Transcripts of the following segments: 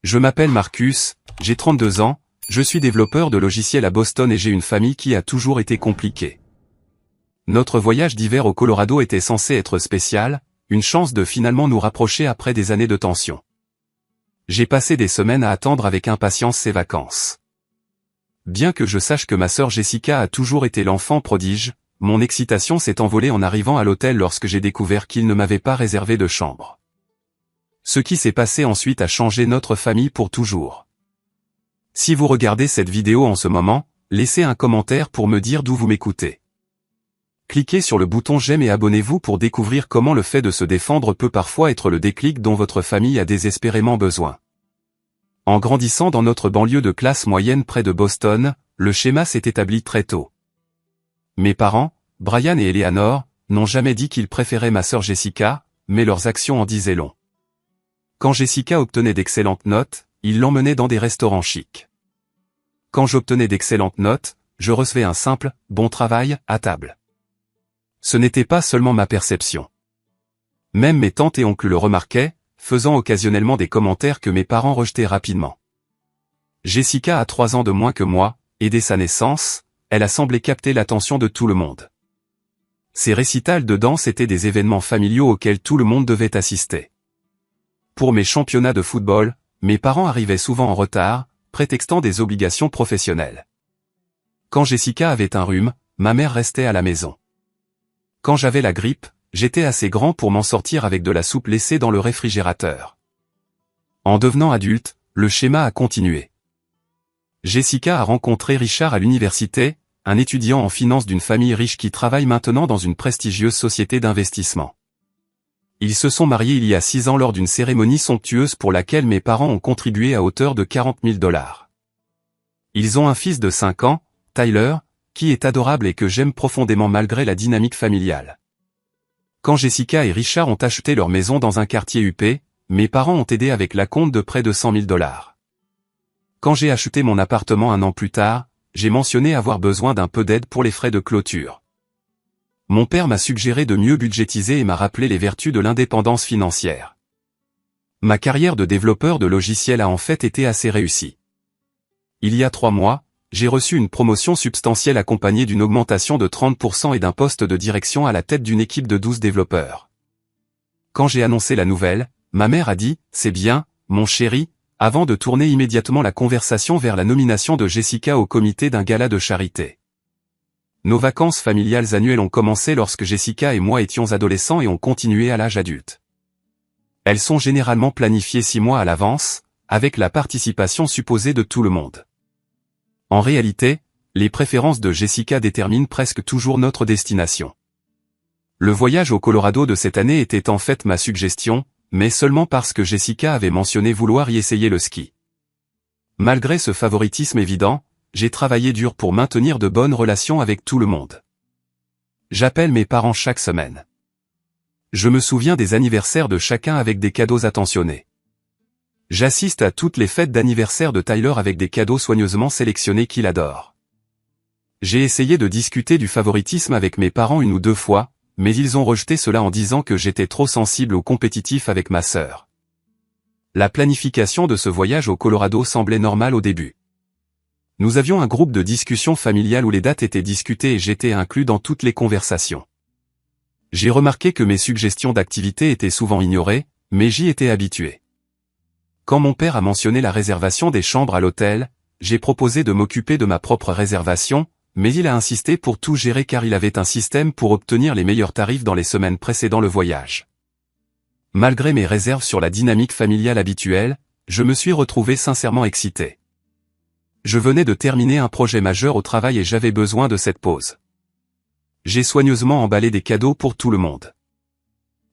Je m'appelle Marcus, j'ai 32 ans, je suis développeur de logiciels à Boston et j'ai une famille qui a toujours été compliquée. Notre voyage d'hiver au Colorado était censé être spécial, une chance de finalement nous rapprocher après des années de tension. J'ai passé des semaines à attendre avec impatience ces vacances. Bien que je sache que ma sœur Jessica a toujours été l'enfant prodige, mon excitation s'est envolée en arrivant à l'hôtel lorsque j'ai découvert qu'il ne m'avait pas réservé de chambre. Ce qui s'est passé ensuite a changé notre famille pour toujours. Si vous regardez cette vidéo en ce moment, laissez un commentaire pour me dire d'où vous m'écoutez. Cliquez sur le bouton j'aime et abonnez-vous pour découvrir comment le fait de se défendre peut parfois être le déclic dont votre famille a désespérément besoin. En grandissant dans notre banlieue de classe moyenne près de Boston, le schéma s'est établi très tôt. Mes parents, Brian et Eleanor, n'ont jamais dit qu'ils préféraient ma sœur Jessica, mais leurs actions en disaient long. Quand Jessica obtenait d'excellentes notes, ils l'emmenaient dans des restaurants chics. Quand j'obtenais d'excellentes notes, je recevais un simple « bon travail » à table. Ce n'était pas seulement ma perception. Même mes tantes et oncles le remarquaient, faisant occasionnellement des commentaires que mes parents rejetaient rapidement. Jessica a 3 ans de moins que moi, et dès sa naissance, elle a semblé capter l'attention de tout le monde. Ses récitals de danse étaient des événements familiaux auxquels tout le monde devait assister. Pour mes championnats de football, mes parents arrivaient souvent en retard, prétextant des obligations professionnelles. Quand Jessica avait un rhume, ma mère restait à la maison. Quand j'avais la grippe, j'étais assez grand pour m'en sortir avec de la soupe laissée dans le réfrigérateur. En devenant adulte, le schéma a continué. Jessica a rencontré Richard à l'université, un étudiant en finance d'une famille riche qui travaille maintenant dans une prestigieuse société d'investissement. Ils se sont mariés il y a 6 ans lors d'une cérémonie somptueuse pour laquelle mes parents ont contribué à hauteur de $40 000. Ils ont un fils de 5 ans, Tyler, qui est adorable et que j'aime profondément malgré la dynamique familiale. Quand Jessica et Richard ont acheté leur maison dans un quartier huppé, mes parents ont aidé avec l'acompte de près de $100 000. Quand j'ai acheté mon appartement 1 an plus tard, j'ai mentionné avoir besoin d'un peu d'aide pour les frais de clôture. Mon père m'a suggéré de mieux budgétiser et m'a rappelé les vertus de l'indépendance financière. Ma carrière de développeur de logiciels a en fait été assez réussie. Il y a 3 mois, j'ai reçu une promotion substantielle accompagnée d'une augmentation de 30% et d'un poste de direction à la tête d'une équipe de 12 développeurs. Quand j'ai annoncé la nouvelle, ma mère a dit « C'est bien, mon chéri », avant de tourner immédiatement la conversation vers la nomination de Jessica au comité d'un gala de charité. Nos vacances familiales annuelles ont commencé lorsque Jessica et moi étions adolescents et ont continué à l'âge adulte. Elles sont généralement planifiées 6 mois à l'avance, avec la participation supposée de tout le monde. En réalité, les préférences de Jessica déterminent presque toujours notre destination. Le voyage au Colorado de cette année était en fait ma suggestion, mais seulement parce que Jessica avait mentionné vouloir y essayer le ski. Malgré ce favoritisme évident, j'ai travaillé dur pour maintenir de bonnes relations avec tout le monde. J'appelle mes parents chaque semaine. Je me souviens des anniversaires de chacun avec des cadeaux attentionnés. J'assiste à toutes les fêtes d'anniversaire de Tyler avec des cadeaux soigneusement sélectionnés qu'il adore. J'ai essayé de discuter du favoritisme avec mes parents 1 ou 2 fois, mais ils ont rejeté cela en disant que j'étais trop sensible au compétitif avec ma sœur. La planification de ce voyage au Colorado semblait normale au début. Nous avions un groupe de discussion familiale où les dates étaient discutées et j'étais inclus dans toutes les conversations. J'ai remarqué que mes suggestions d'activités étaient souvent ignorées, mais j'y étais habitué. Quand mon père a mentionné la réservation des chambres à l'hôtel, j'ai proposé de m'occuper de ma propre réservation, mais il a insisté pour tout gérer car il avait un système pour obtenir les meilleurs tarifs dans les semaines précédant le voyage. Malgré mes réserves sur la dynamique familiale habituelle, je me suis retrouvé sincèrement excité. Je venais de terminer un projet majeur au travail et j'avais besoin de cette pause. J'ai soigneusement emballé des cadeaux pour tout le monde.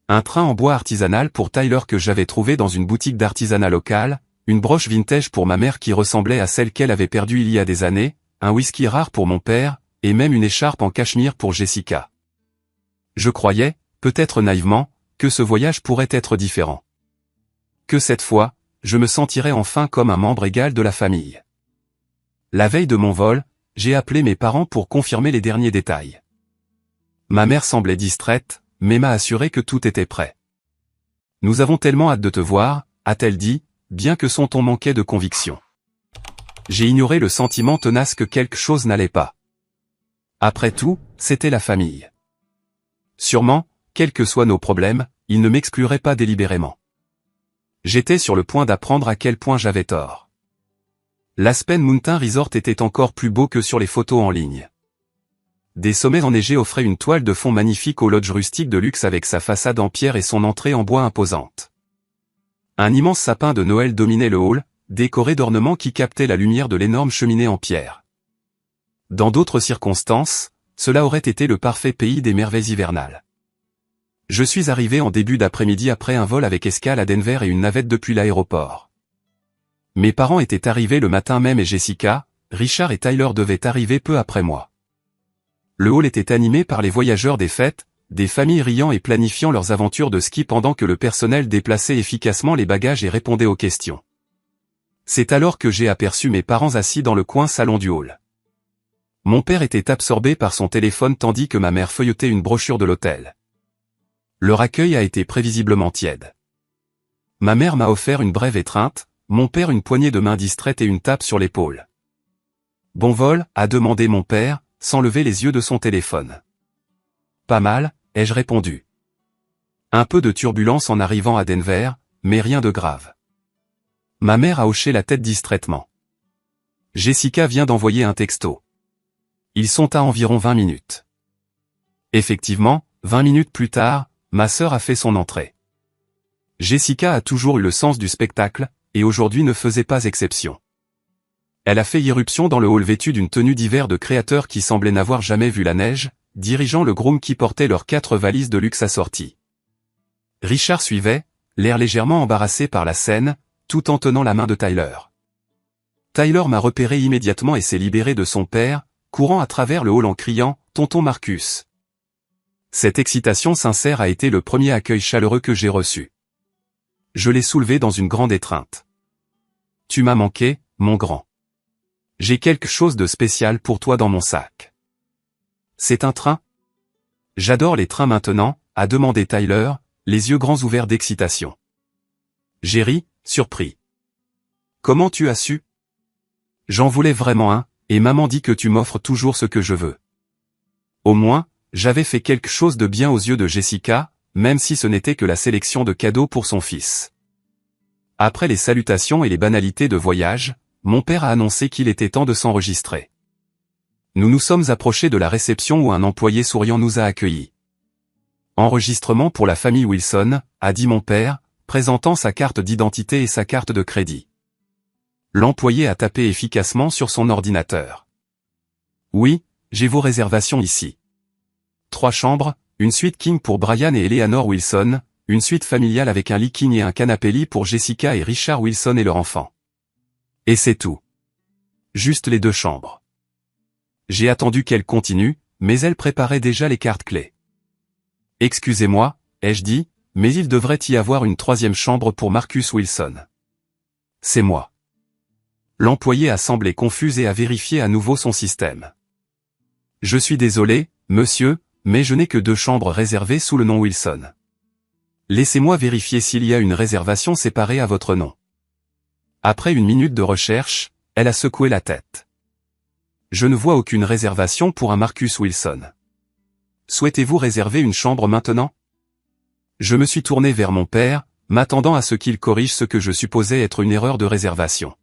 Un train en bois artisanal pour Tyler que j'avais trouvé dans une boutique d'artisanat locale, une broche vintage pour ma mère qui ressemblait à celle qu'elle avait perdue il y a des années, un whisky rare pour mon père, et même une écharpe en cachemire pour Jessica. Je croyais, peut-être naïvement, que ce voyage pourrait être différent. Que cette fois, je me sentirais enfin comme un membre égal de la famille. La veille de mon vol, j'ai appelé mes parents pour confirmer les derniers détails. Ma mère semblait distraite, mais m'a assuré que tout était prêt. « Nous avons tellement hâte de te voir », a-t-elle dit, bien que son ton manquait de conviction. J'ai ignoré le sentiment tenace que quelque chose n'allait pas. Après tout, c'était la famille. Sûrement, quels que soient nos problèmes, ils ne m'excluraient pas délibérément. J'étais sur le point d'apprendre à quel point j'avais tort. L'Aspen Mountain Resort était encore plus beau que sur les photos en ligne. Des sommets enneigés offraient une toile de fond magnifique au lodge rustique de luxe avec sa façade en pierre et son entrée en bois imposante. Un immense sapin de Noël dominait le hall, décoré d'ornements qui captaient la lumière de l'énorme cheminée en pierre. Dans d'autres circonstances, cela aurait été le parfait pays des merveilles hivernales. Je suis arrivé en début d'après-midi après un vol avec escale à Denver et une navette depuis l'aéroport. Mes parents étaient arrivés le matin même et Jessica, Richard et Tyler devaient arriver peu après moi. Le hall était animé par les voyageurs des fêtes, des familles riant et planifiant leurs aventures de ski pendant que le personnel déplaçait efficacement les bagages et répondait aux questions. C'est alors que j'ai aperçu mes parents assis dans le coin salon du hall. Mon père était absorbé par son téléphone tandis que ma mère feuilletait une brochure de l'hôtel. Leur accueil a été prévisiblement tiède. Ma mère m'a offert une brève étreinte, mon père une poignée de main distraite et une tape sur l'épaule. « Bon vol ?» a demandé mon père, sans lever les yeux de son téléphone. « Pas mal », ai-je répondu. Un peu de turbulence en arrivant à Denver, mais rien de grave. Ma mère a hoché la tête distraitement. Jessica vient d'envoyer un texto. Ils sont à environ 20 minutes. Effectivement, 20 minutes plus tard, ma sœur a fait son entrée. Jessica a toujours eu le sens du spectacle, et aujourd'hui ne faisait pas exception. Elle a fait irruption dans le hall vêtue d'une tenue d'hiver de créateur qui semblait n'avoir jamais vu la neige, dirigeant le groom qui portait leurs 4 valises de luxe assorties. Richard suivait, l'air légèrement embarrassé par la scène, tout en tenant la main de Tyler. Tyler m'a repéré immédiatement et s'est libéré de son père, courant à travers le hall en criant « Tonton Marcus ». Cette excitation sincère a été le premier accueil chaleureux que j'ai reçu. Je l'ai soulevé dans une grande étreinte. « Tu m'as manqué, mon grand. J'ai quelque chose de spécial pour toi dans mon sac. » « C'est un train ? » « J'adore les trains maintenant, » a demandé Tyler, les yeux grands ouverts d'excitation. J'ai ri, surpris. « Comment tu as su ? » « J'en voulais vraiment un, et maman dit que tu m'offres toujours ce que je veux. » Au moins, j'avais fait quelque chose de bien aux yeux de Jessica, même si ce n'était que la sélection de cadeaux pour son fils. Après les salutations et les banalités de voyage, mon père a annoncé qu'il était temps de s'enregistrer. Nous nous sommes approchés de la réception où un employé souriant nous a accueillis. « Enregistrement pour la famille Wilson », a dit mon père, présentant sa carte d'identité et sa carte de crédit. L'employé a tapé efficacement sur son ordinateur. « Oui, j'ai vos réservations ici. 3 chambres, une suite king pour Brian et Eleanor Wilson, une suite familiale avec un lit king et un canapé lit pour Jessica et Richard Wilson et leur enfant. Et c'est tout. Juste les 2 chambres. » J'ai attendu qu'elle continue, mais elle préparait déjà les cartes clés. « Excusez-moi, ai-je dit, mais il devrait y avoir une 3e chambre pour Marcus Wilson. » « C'est moi. » L'employé a semblé confus et a vérifié à nouveau son système. « Je suis désolé, monsieur, mais je n'ai que 2 chambres réservées sous le nom Wilson. Laissez-moi vérifier s'il y a une réservation séparée à votre nom. » Après une minute de recherche, elle a secoué la tête. Je ne vois aucune réservation pour un Marcus Wilson. Souhaitez-vous réserver une chambre maintenant ? Je me suis tourné vers mon père, m'attendant à ce qu'il corrige ce que je supposais être une erreur de réservation.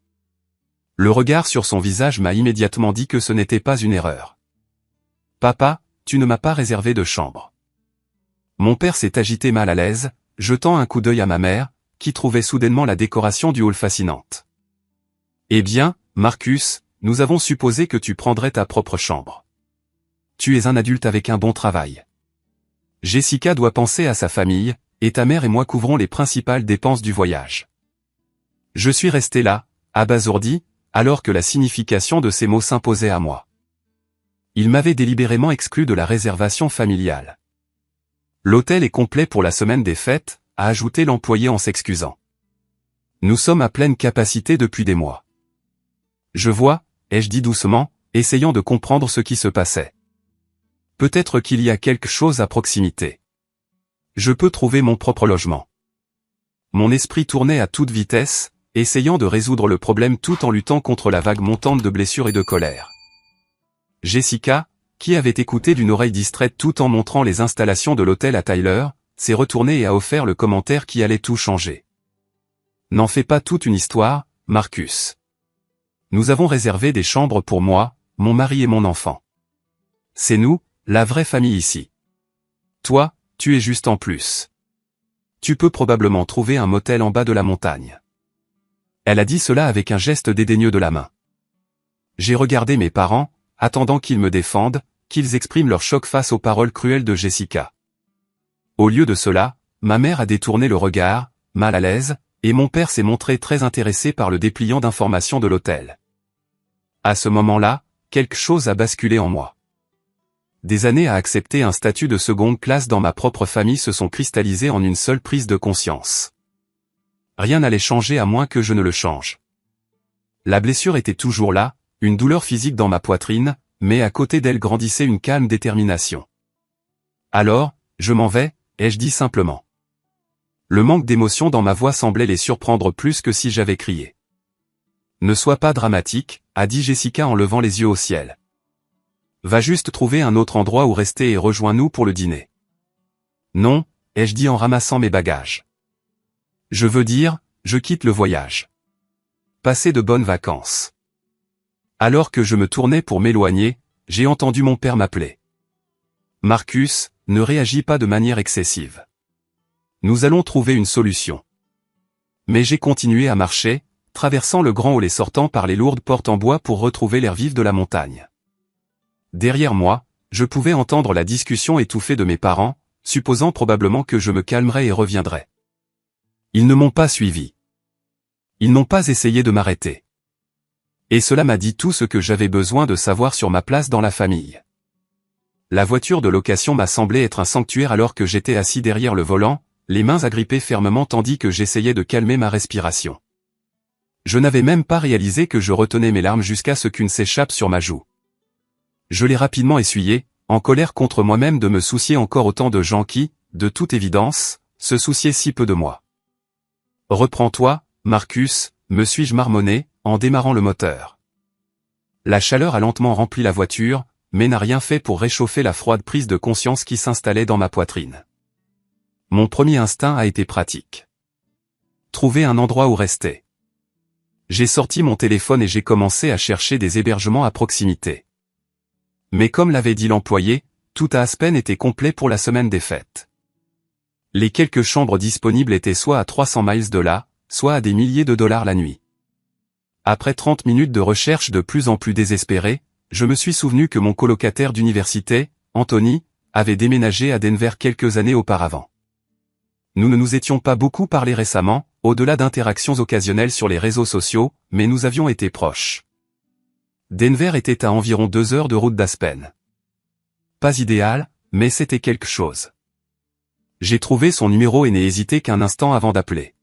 Le regard sur son visage m'a immédiatement dit que ce n'était pas une erreur. « Papa, tu ne m'as pas réservé de chambre. » Mon père s'est agité mal à l'aise, jetant un coup d'œil à ma mère, qui trouvait soudainement la décoration du hall fascinante. « Eh bien, Marcus, nous avons supposé que tu prendrais ta propre chambre. Tu es un adulte avec un bon travail. Jessica doit penser à sa famille, et ta mère et moi couvrons les principales dépenses du voyage. » Je suis resté là, abasourdi, alors que la signification de ces mots s'imposait à moi. Il m'avait délibérément exclu de la réservation familiale. « L'hôtel est complet pour la semaine des fêtes », a ajouté l'employé en s'excusant. « Nous sommes à pleine capacité depuis des mois. » Je vois, ai-je dit doucement, essayant de comprendre ce qui se passait. Peut-être qu'il y a quelque chose à proximité. Je peux trouver mon propre logement. Mon esprit tournait à toute vitesse, essayant de résoudre le problème tout en luttant contre la vague montante de blessures et de colère. Jessica, qui avait écouté d'une oreille distraite tout en montrant les installations de l'hôtel à Tyler, s'est retournée et a offert le commentaire qui allait tout changer. N'en fais pas toute une histoire, Marcus. Nous avons réservé des chambres pour moi, mon mari et mon enfant. C'est nous, la vraie famille ici. Toi, tu es juste en plus. Tu peux probablement trouver un motel en bas de la montagne. Elle a dit cela avec un geste dédaigneux de la main. J'ai regardé mes parents, attendant qu'ils me défendent, qu'ils expriment leur choc face aux paroles cruelles de Jessica. Au lieu de cela, ma mère a détourné le regard, mal à l'aise, et mon père s'est montré très intéressé par le dépliant d'informations de l'hôtel. À ce moment-là, quelque chose a basculé en moi. Des années à accepter un statut de seconde classe dans ma propre famille se sont cristallisées en une seule prise de conscience. Rien n'allait changer à moins que je ne le change. La blessure était toujours là, une douleur physique dans ma poitrine, mais à côté d'elle grandissait une calme détermination. Alors, je m'en vais, ai-je dit simplement. Le manque d'émotion dans ma voix semblait les surprendre plus que si j'avais crié. Ne sois pas dramatique, a dit Jessica en levant les yeux au ciel. Va juste trouver un autre endroit où rester et rejoins-nous pour le dîner. Non, ai-je dit en ramassant mes bagages. Je veux dire, je quitte le voyage. Passez de bonnes vacances. Alors que je me tournais pour m'éloigner, j'ai entendu mon père m'appeler. Marcus, ne réagis pas de manière excessive. Nous allons trouver une solution. Mais j'ai continué à marcher, traversant le grand hall et sortant par les lourdes portes en bois pour retrouver l'air vif de la montagne. Derrière moi, je pouvais entendre la discussion étouffée de mes parents, supposant probablement que je me calmerais et reviendrais. Ils ne m'ont pas suivi. Ils n'ont pas essayé de m'arrêter. Et cela m'a dit tout ce que j'avais besoin de savoir sur ma place dans la famille. La voiture de location m'a semblé être un sanctuaire alors que j'étais assis derrière le volant, les mains agrippées fermement tandis que j'essayais de calmer ma respiration. Je n'avais même pas réalisé que je retenais mes larmes jusqu'à ce qu'une s'échappe sur ma joue. Je l'ai rapidement essuyée, en colère contre moi-même de me soucier encore autant de gens qui, de toute évidence, se souciaient si peu de moi. Reprends-toi, Marcus, me suis-je marmonné, en démarrant le moteur. La chaleur a lentement rempli la voiture, mais n'a rien fait pour réchauffer la froide prise de conscience qui s'installait dans ma poitrine. Mon premier instinct a été pratique. Trouver un endroit où rester. J'ai sorti mon téléphone et j'ai commencé à chercher des hébergements à proximité. Mais comme l'avait dit l'employé, tout à Aspen était complet pour la semaine des fêtes. Les quelques chambres disponibles étaient soit à 300 miles de là, soit à des milliers de dollars la nuit. Après 30 minutes de recherche de plus en plus désespérée, je me suis souvenu que mon colocataire d'université, Anthony, avait déménagé à Denver quelques années auparavant. Nous ne nous étions pas beaucoup parlé récemment, au-delà d'interactions occasionnelles sur les réseaux sociaux, mais nous avions été proches. Denver était à environ 2 heures de route d'Aspen. Pas idéal, mais c'était quelque chose. J'ai trouvé son numéro et n'ai hésité qu'un instant avant d'appeler.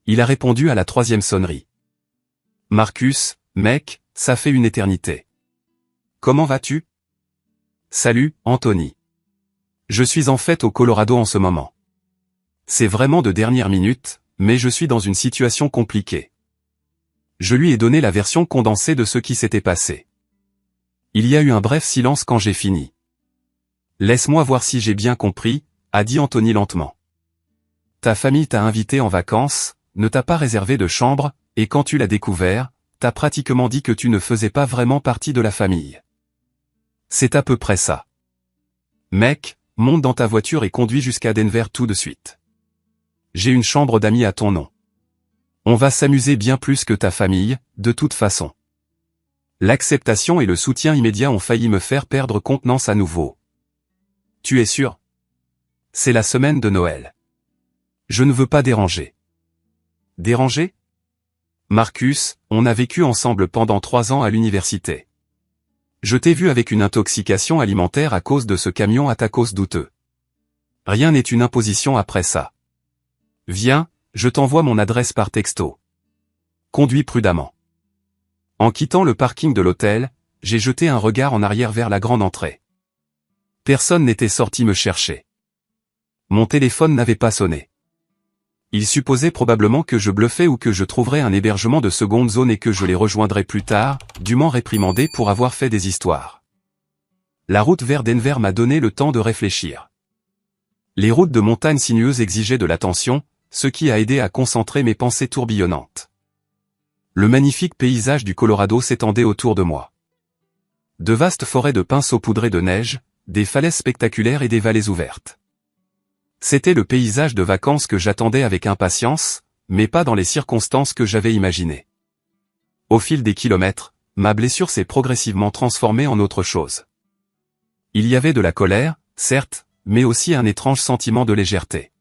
Il a répondu à la 3e sonnerie. Marcus, mec, ça fait une éternité. Comment vas-tu? Salut, Anthony. Je suis en fait au Colorado en ce moment. C'est vraiment de dernière minute, mais je suis dans une situation compliquée. Je lui ai donné la version condensée de ce qui s'était passé. Il y a eu un bref silence quand j'ai fini. Laisse-moi voir si j'ai bien compris, a dit Anthony lentement. Ta famille t'a invité en vacances, ne t'a pas réservé de chambre, et quand tu l'as découvert, t'as pratiquement dit que tu ne faisais pas vraiment partie de la famille. C'est à peu près ça. Mec, monte dans ta voiture et conduis jusqu'à Denver tout de suite. J'ai une chambre d'amis à ton nom. On va s'amuser bien plus que ta famille, de toute façon. L'acceptation et le soutien immédiat ont failli me faire perdre contenance à nouveau. Tu es sûr? C'est la semaine de Noël. Je ne veux pas déranger. Déranger? Marcus, on a vécu ensemble pendant 3 ans à l'université. Je t'ai vu avec une intoxication alimentaire à cause de ce camion à tacos douteux. Rien n'est une imposition après ça. Viens, je t'envoie mon adresse par texto. Conduis prudemment. En quittant le parking de l'hôtel, j'ai jeté un regard en arrière vers la grande entrée. Personne n'était sorti me chercher. Mon téléphone n'avait pas sonné. Ils supposaient probablement que je bluffais ou que je trouverais un hébergement de seconde zone et que je les rejoindrais plus tard, dûment réprimandé pour avoir fait des histoires. La route vers Denver m'a donné le temps de réfléchir. Les routes de montagne sinueuses exigeaient de l'attention, ce qui a aidé à concentrer mes pensées tourbillonnantes. Le magnifique paysage du Colorado s'étendait autour de moi. De vastes forêts de pins saupoudrées de neige, des falaises spectaculaires et des vallées ouvertes. C'était le paysage de vacances que j'attendais avec impatience, mais pas dans les circonstances que j'avais imaginées. Au fil des kilomètres, ma blessure s'est progressivement transformée en autre chose. Il y avait de la colère, certes, mais aussi un étrange sentiment de légèreté.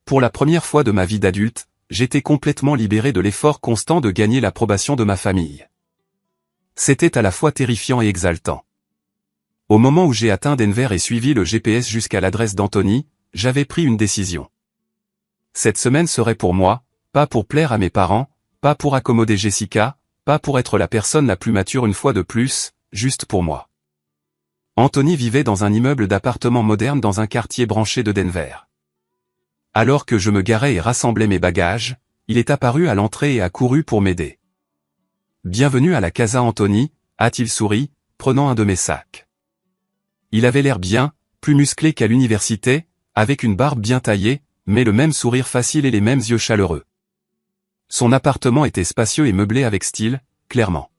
Pour la première fois de ma vie d'adulte, j'étais complètement libéré de l'effort constant de gagner l'approbation de ma famille. C'était à la fois terrifiant et exaltant. Au moment où j'ai atteint Denver et suivi le GPS jusqu'à l'adresse d'Anthony, j'avais pris une décision. Cette semaine serait pour moi, pas pour plaire à mes parents, pas pour accommoder Jessica, pas pour être la personne la plus mature une fois de plus, juste pour moi. Anthony vivait dans un immeuble d'appartements moderne dans un quartier branché de Denver. Alors que je me garais et rassemblais mes bagages, il est apparu à l'entrée et a couru pour m'aider. « Bienvenue à la Casa Anthony », a-t-il souri, prenant un de mes sacs. Il avait l'air bien, plus musclé qu'à l'université, avec une barbe bien taillée, mais le même sourire facile et les mêmes yeux chaleureux. Son appartement était spacieux et meublé avec style, clairement.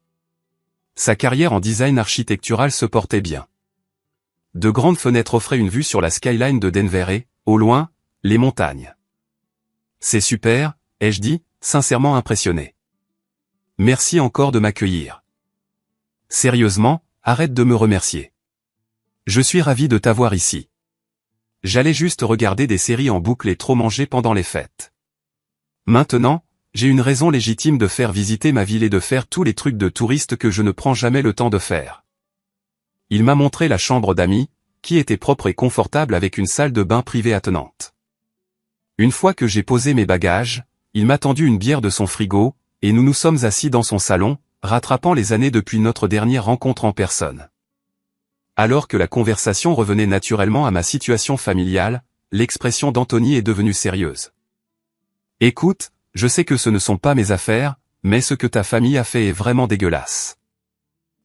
Sa carrière en design architectural se portait bien. De grandes fenêtres offraient une vue sur la skyline de Denver et, au loin, les montagnes. « C'est super », ai-je dit, sincèrement impressionné. « Merci encore de m'accueillir. » « Sérieusement, arrête de me remercier. Je suis ravi de t'avoir ici. J'allais juste regarder des séries en boucle et trop manger pendant les fêtes. Maintenant, j'ai une raison légitime de faire visiter ma ville et de faire tous les trucs de touriste que je ne prends jamais le temps de faire. » Il m'a montré la chambre d'amis, qui était propre et confortable avec une salle de bain privée attenante. Une fois que j'ai posé mes bagages, il m'a tendu une bière de son frigo, et nous nous sommes assis dans son salon, rattrapant les années depuis notre dernière rencontre en personne. Alors que la conversation revenait naturellement à ma situation familiale, l'expression d'Anthony est devenue sérieuse. « Écoute, je sais que ce ne sont pas mes affaires, mais ce que ta famille a fait est vraiment dégueulasse.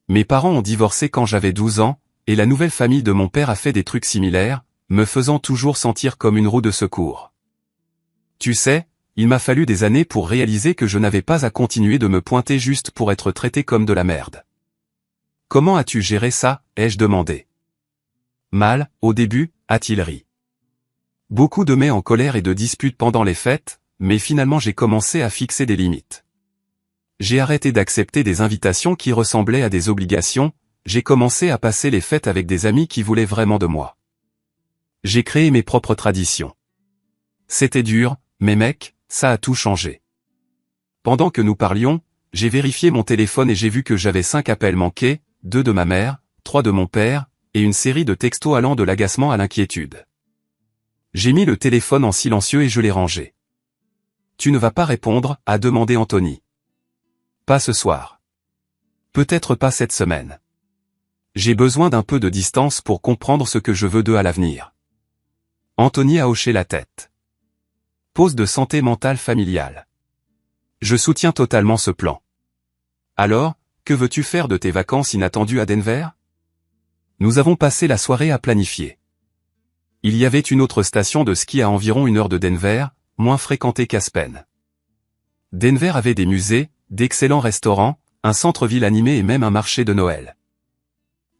Mes parents ont divorcé quand j'avais 12 ans, et la nouvelle famille de mon père a fait des trucs similaires, me faisant toujours sentir comme une roue de secours. Tu sais, il m'a fallu des années pour réaliser que je n'avais pas à continuer de me pointer juste pour être traité comme de la merde. Comment as-tu géré ça, ai-je demandé. Mal, au début, a-t-il ri. Beaucoup de mets en colère et de disputes pendant les fêtes, mais finalement j'ai commencé à fixer des limites. J'ai arrêté d'accepter des invitations qui ressemblaient à des obligations, j'ai commencé à passer les fêtes avec des amis qui voulaient vraiment de moi. J'ai créé mes propres traditions. C'était dur, mais mec, ça a tout changé. Pendant que nous parlions, j'ai vérifié mon téléphone et j'ai vu que j'avais 5 appels manqués, 2 de ma mère, 3 de mon père, et une série de textos allant de l'agacement à l'inquiétude. J'ai mis le téléphone en silencieux et je l'ai rangé. « Tu ne vas pas répondre ?» a demandé Anthony. « Pas ce soir. Peut-être pas cette semaine. J'ai besoin d'un peu de distance pour comprendre ce que je veux d'eux à l'avenir. » Anthony a hoché la tête. Pause de santé mentale familiale. Je soutiens totalement ce plan. Alors, que veux-tu faire de tes vacances inattendues à Denver? Nous avons passé la soirée à planifier. Il y avait une autre station de ski à environ 1 heure de Denver, moins fréquentée qu'Aspen. Denver avait des musées, d'excellents restaurants, un centre-ville animé et même un marché de Noël.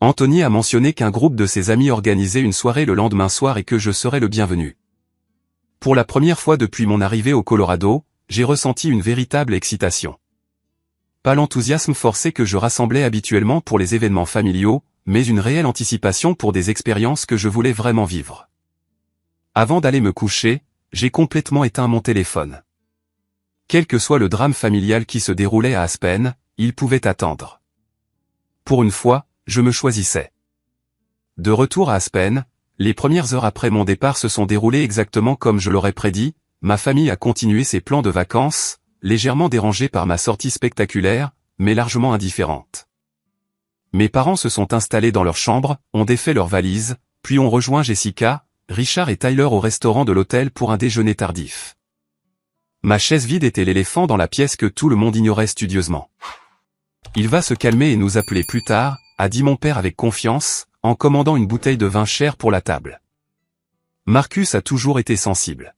Anthony a mentionné qu'un groupe de ses amis organisait une soirée le lendemain soir et que je serais le bienvenu. Pour la première fois depuis mon arrivée au Colorado, j'ai ressenti une véritable excitation. Pas l'enthousiasme forcé que je rassemblais habituellement pour les événements familiaux, mais une réelle anticipation pour des expériences que je voulais vraiment vivre. Avant d'aller me coucher, j'ai complètement éteint mon téléphone. Quel que soit le drame familial qui se déroulait à Aspen, il pouvait attendre. Pour une fois, je me choisissais. De retour à Aspen, les premières heures après mon départ se sont déroulées exactement comme je l'aurais prédit, ma famille a continué ses plans de vacances, légèrement dérangés par ma sortie spectaculaire, mais largement indifférente. Mes parents se sont installés dans leur chambre, ont défait leurs valises, puis ont rejoint Jessica, Richard et Tyler au restaurant de l'hôtel pour un déjeuner tardif. Ma chaise vide était l'éléphant dans la pièce que tout le monde ignorait studieusement. Il va se calmer et nous appeler plus tard, a dit mon père avec confiance, en commandant une bouteille de vin cher pour la table. Marcus a toujours été sensible.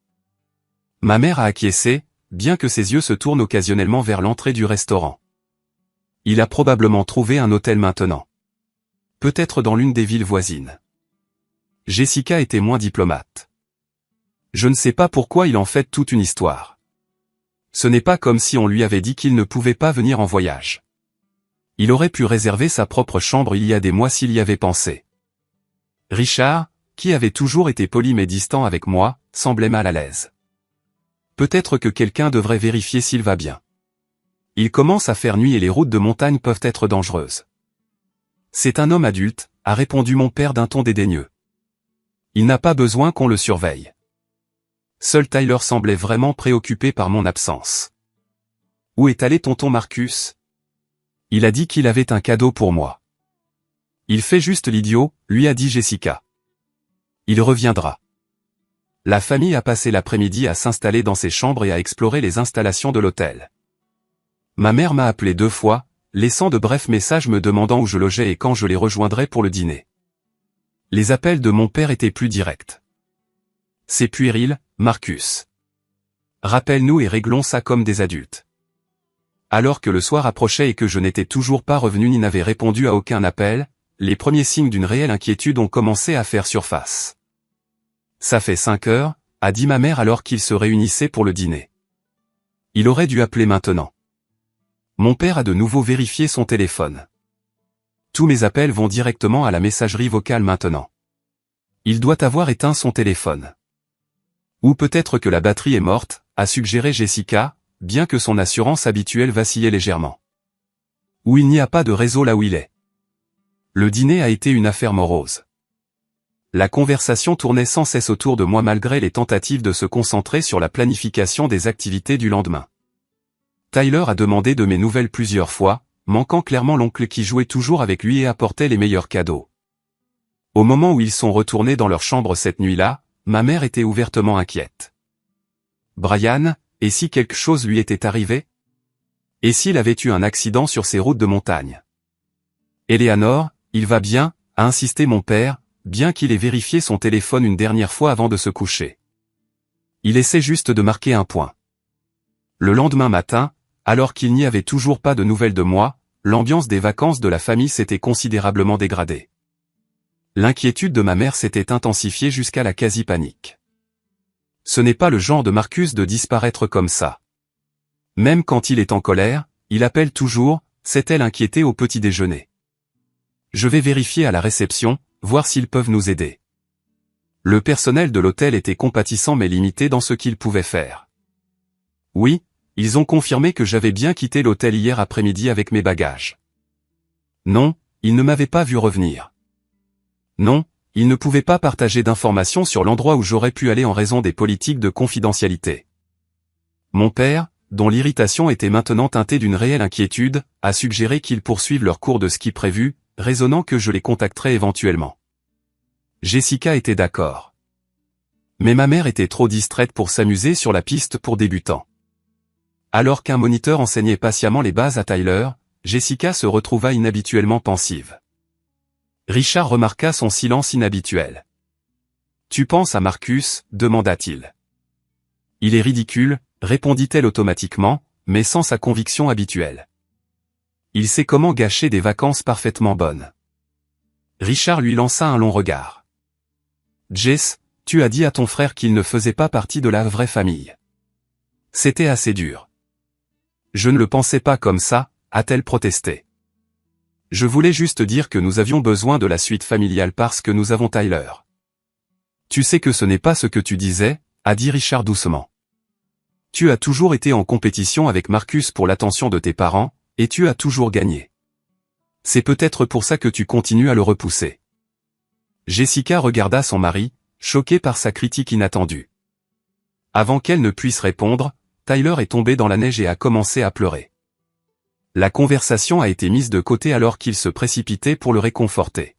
Ma mère a acquiescé, bien que ses yeux se tournent occasionnellement vers l'entrée du restaurant. Il a probablement trouvé un hôtel maintenant. Peut-être dans l'une des villes voisines. Jessica était moins diplomate. Je ne sais pas pourquoi il en fait toute une histoire. Ce n'est pas comme si on lui avait dit qu'il ne pouvait pas venir en voyage. Il aurait pu réserver sa propre chambre il y a des mois s'il y avait pensé. Richard, qui avait toujours été poli mais distant avec moi, semblait mal à l'aise. Peut-être que quelqu'un devrait vérifier s'il va bien. Il commence à faire nuit et les routes de montagne peuvent être dangereuses. C'est un homme adulte, a répondu mon père d'un ton dédaigneux. Il n'a pas besoin qu'on le surveille. Seul Tyler semblait vraiment préoccupé par mon absence. Où est allé tonton Marcus? Il a dit qu'il avait un cadeau pour moi. Il fait juste l'idiot, lui a dit Jessica. Il reviendra. La famille a passé l'après-midi à s'installer dans ses chambres et à explorer les installations de l'hôtel. Ma mère m'a appelé 2 fois, laissant de brefs messages me demandant où je logeais et quand je les rejoindrais pour le dîner. Les appels de mon père étaient plus directs. C'est puéril, Marcus. Rappelle-nous et réglons ça comme des adultes. Alors que le soir approchait et que je n'étais toujours pas revenu ni n'avais répondu à aucun appel, les premiers signes d'une réelle inquiétude ont commencé à faire surface. Ça fait 5 heures, a dit ma mère alors qu'ils se réunissaient pour le dîner. Il aurait dû appeler maintenant. Mon père a de nouveau vérifié son téléphone. Tous mes appels vont directement à la messagerie vocale maintenant. Il doit avoir éteint son téléphone. Ou peut-être que la batterie est morte, a suggéré Jessica, bien que son assurance habituelle vacillait légèrement. Ou il n'y a pas de réseau là où il est. Le dîner a été une affaire morose. La conversation tournait sans cesse autour de moi malgré les tentatives de se concentrer sur la planification des activités du lendemain. Tyler a demandé de mes nouvelles plusieurs fois, manquant clairement l'oncle qui jouait toujours avec lui et apportait les meilleurs cadeaux. Au moment où ils sont retournés dans leur chambre cette nuit-là, ma mère était ouvertement inquiète. Brian, et si quelque chose lui était arrivé? Et s'il avait eu un accident sur ces routes de montagne? Eleanor, il va bien, a insisté mon père, bien qu'il ait vérifié son téléphone une dernière fois avant de se coucher. Il essaie juste de marquer un point. Le lendemain matin, alors qu'il n'y avait toujours pas de nouvelles de moi, l'ambiance des vacances de la famille s'était considérablement dégradée. L'inquiétude de ma mère s'était intensifiée jusqu'à la quasi-panique. Ce n'est pas le genre de Marcus de disparaître comme ça. Même quand il est en colère, il appelle toujours, s'est-elle inquiétée au petit déjeuner. Je vais vérifier à la réception, voir s'ils peuvent nous aider. Le personnel de l'hôtel était compatissant mais limité dans ce qu'il pouvait faire. Oui, ils ont confirmé que j'avais bien quitté l'hôtel hier après-midi avec mes bagages. Non, ils ne m'avaient pas vu revenir. Non, ils ne pouvaient pas partager d'informations sur l'endroit où j'aurais pu aller en raison des politiques de confidentialité. Mon père, dont l'irritation était maintenant teintée d'une réelle inquiétude, a suggéré qu'ils poursuivent leur cours de ski prévu, raisonnant que je les contacterais éventuellement. Jessica était d'accord. Mais ma mère était trop distraite pour s'amuser sur la piste pour débutants. Alors qu'un moniteur enseignait patiemment les bases à Tyler, Jessica se retrouva inhabituellement pensive. Richard remarqua son silence inhabituel. « Tu penses à Marcus ?» demanda-t-il. « Il est ridicule », répondit-elle automatiquement, mais sans sa conviction habituelle. « Il sait comment gâcher des vacances parfaitement bonnes. » Richard lui lança un long regard. « Jess, tu as dit à ton frère qu'il ne faisait pas partie de la vraie famille. » C'était assez dur. « Je ne le pensais pas comme ça », a-t-elle protesté. « Je voulais juste dire que nous avions besoin de la suite familiale parce que nous avons Tyler. »« Tu sais que ce n'est pas ce que tu disais », a dit Richard doucement. « Tu as toujours été en compétition avec Marcus pour l'attention de tes parents, et tu as toujours gagné. C'est peut-être pour ça que tu continues à le repousser. » Jessica regarda son mari, choquée par sa critique inattendue. Avant qu'elle ne puisse répondre, Tyler est tombé dans la neige et a commencé à pleurer. La conversation a été mise de côté alors qu'il se précipitait pour le réconforter.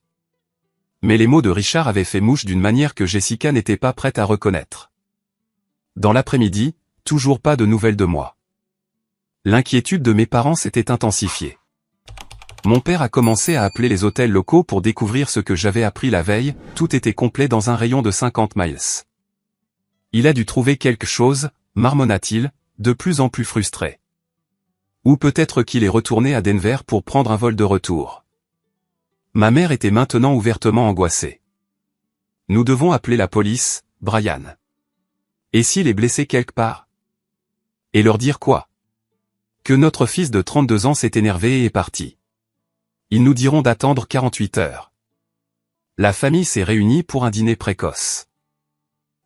Mais les mots de Richard avaient fait mouche d'une manière que Jessica n'était pas prête à reconnaître. Dans l'après-midi, toujours pas de nouvelles de moi. L'inquiétude de mes parents s'était intensifiée. Mon père a commencé à appeler les hôtels locaux pour découvrir ce que j'avais appris la veille, tout était complet dans un rayon de 50 miles. Il a dû trouver quelque chose, marmonna-t-il, de plus en plus frustré. Ou peut-être qu'il est retourné à Denver pour prendre un vol de retour. Ma mère était maintenant ouvertement angoissée. Nous devons appeler la police, Brian. Et s'il est blessé quelque part? Et leur dire quoi? Que notre fils de 32 ans s'est énervé et est parti. Ils nous diront d'attendre 48 heures. La famille s'est réunie pour un dîner précoce.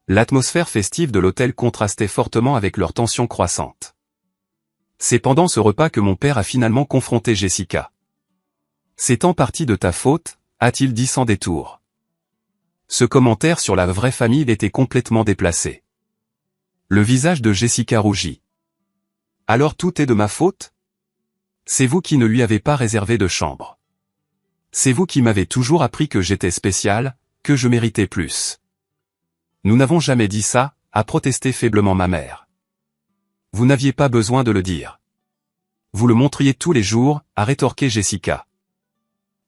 L'atmosphère festive de l'hôtel contrastait fortement avec leur tension croissante. C'est pendant ce repas que mon père a finalement confronté Jessica. « C'est en partie de ta faute », a-t-il dit sans détour. Ce commentaire sur la vraie famille était complètement déplacé. Le visage de Jessica rougit. « Alors tout est de ma faute ? C'est vous qui ne lui avez pas réservé de chambre. C'est vous qui m'avez toujours appris que j'étais spécial, que je méritais plus. » Nous n'avons jamais dit ça, a protesté faiblement ma mère. Vous n'aviez pas besoin de le dire. Vous le montriez tous les jours, a rétorqué Jessica.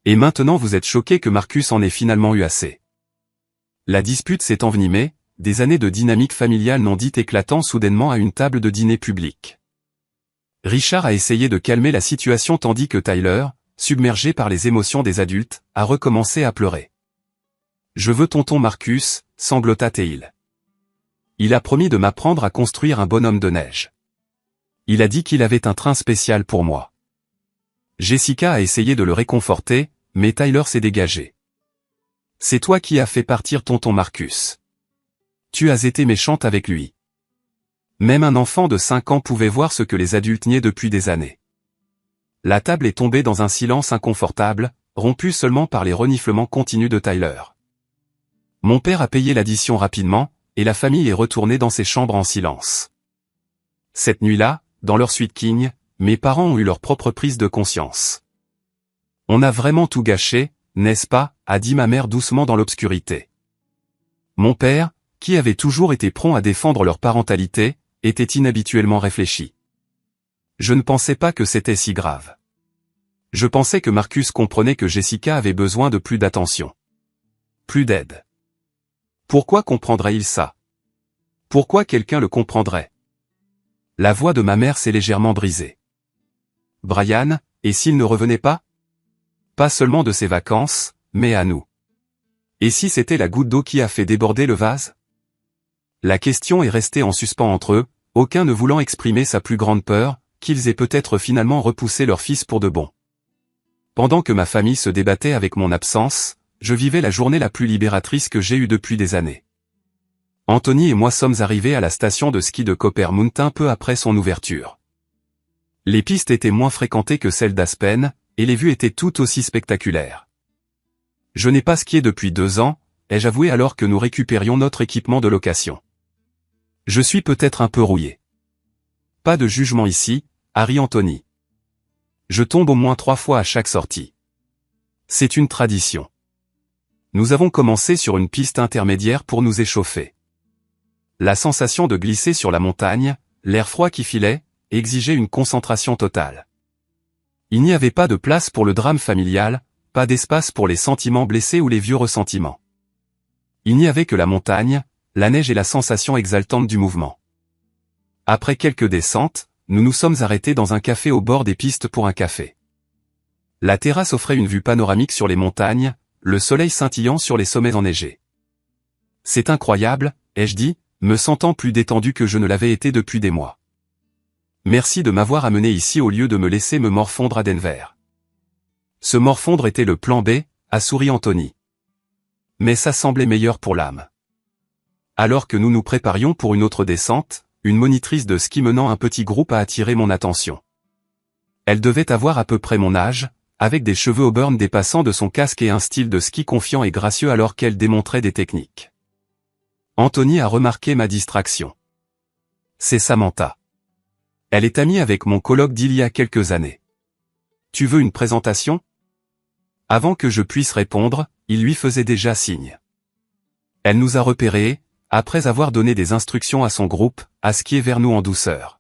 Et maintenant vous êtes choqué que Marcus en ait finalement eu assez. La dispute s'est envenimée, des années de dynamique familiale non dite éclatant soudainement à une table de dîner public. Richard a essayé de calmer la situation tandis que Tyler, submergé par les émotions des adultes, a recommencé à pleurer. « Je veux tonton Marcus », sanglota Théil. Il a promis de m'apprendre à construire un bonhomme de neige. Il a dit qu'il avait un train spécial pour moi. Jessica a essayé de le réconforter, mais Tyler s'est dégagé. « C'est toi qui as fait partir tonton Marcus. Tu as été méchante avec lui. » Même un enfant de 5 ans pouvait voir ce que les adultes niaient depuis des années. La table est tombée dans un silence inconfortable, rompu seulement par les reniflements continus de Tyler. Mon père a payé l'addition rapidement, et la famille est retournée dans ses chambres en silence. Cette nuit-là, dans leur suite King, mes parents ont eu leur propre prise de conscience. « On a vraiment tout gâché, n'est-ce pas ?» a dit ma mère doucement dans l'obscurité. Mon père, qui avait toujours été prompt à défendre leur parentalité, était inhabituellement réfléchi. Je ne pensais pas que c'était si grave. Je pensais que Marcus comprenait que Jessica avait besoin de plus d'attention. Plus d'aide. Pourquoi comprendrait-il ça? Pourquoi quelqu'un le comprendrait? La voix de ma mère s'est légèrement brisée. Brian, et s'il ne revenait pas? Pas seulement de ses vacances, mais à nous. Et si c'était la goutte d'eau qui a fait déborder le vase? La question est restée en suspens entre eux, aucun ne voulant exprimer sa plus grande peur, qu'ils aient peut-être finalement repoussé leur fils pour de bon. Pendant que ma famille se débattait avec mon absence, je vivais la journée la plus libératrice que j'ai eue depuis des années. Anthony et moi sommes arrivés à la station de ski de Copper Mountain peu après son ouverture. Les pistes étaient moins fréquentées que celles d'Aspen, et les vues étaient tout aussi spectaculaires. Je n'ai pas skié depuis 2 ans, ai-je avoué alors que nous récupérions notre équipement de location. Je suis peut-être un peu rouillé. Pas de jugement ici, a ri Anthony. Je tombe au moins 3 fois à chaque sortie. C'est une tradition. Nous avons commencé sur une piste intermédiaire pour nous échauffer. La sensation de glisser sur la montagne, l'air froid qui filait, exigeait une concentration totale. Il n'y avait pas de place pour le drame familial, pas d'espace pour les sentiments blessés ou les vieux ressentiments. Il n'y avait que la montagne, la neige et la sensation exaltante du mouvement. Après quelques descentes, nous nous sommes arrêtés dans un café au bord des pistes pour un café. La terrasse offrait une vue panoramique sur les montagnes, le soleil scintillant sur les sommets enneigés. « C'est incroyable », ai-je dit, me sentant plus détendu que je ne l'avais été depuis des mois. « Merci de m'avoir amené ici au lieu de me laisser me morfondre à Denver. » Ce morfondre était le plan B, a souri Anthony. Mais ça semblait meilleur pour l'âme. Alors que nous nous préparions pour une autre descente, une monitrice de ski menant un petit groupe a attiré mon attention. Elle devait avoir à peu près mon âge, avec des cheveux auburn dépassant de son casque et un style de ski confiant et gracieux alors qu'elle démontrait des techniques. Anthony a remarqué ma distraction. C'est Samantha. Elle est amie avec mon coloc d'il y a quelques années. Tu veux une présentation? Avant que je puisse répondre, il lui faisait déjà signe. Elle nous a repérés, après avoir donné des instructions à son groupe, à skier vers nous en douceur.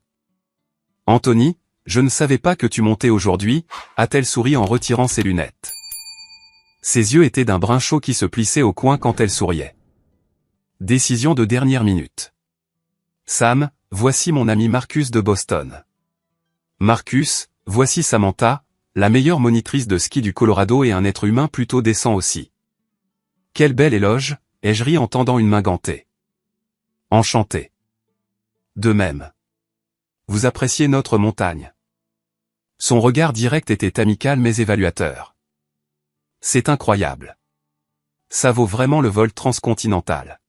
Anthony, je ne savais pas que tu montais aujourd'hui, a-t-elle souri en retirant ses lunettes. Ses yeux étaient d'un brun chaud qui se plissait au coin quand elle souriait. Décision de dernière minute. Sam, voici mon ami Marcus de Boston. Marcus, voici Samantha, la meilleure monitrice de ski du Colorado et un être humain plutôt décent aussi. Quel bel éloge, ai-je ri en tendant une main gantée. Enchanté. De même. Vous appréciez notre montagne. Son regard direct était amical mais évaluateur. C'est incroyable. Ça vaut vraiment le vol transcontinental.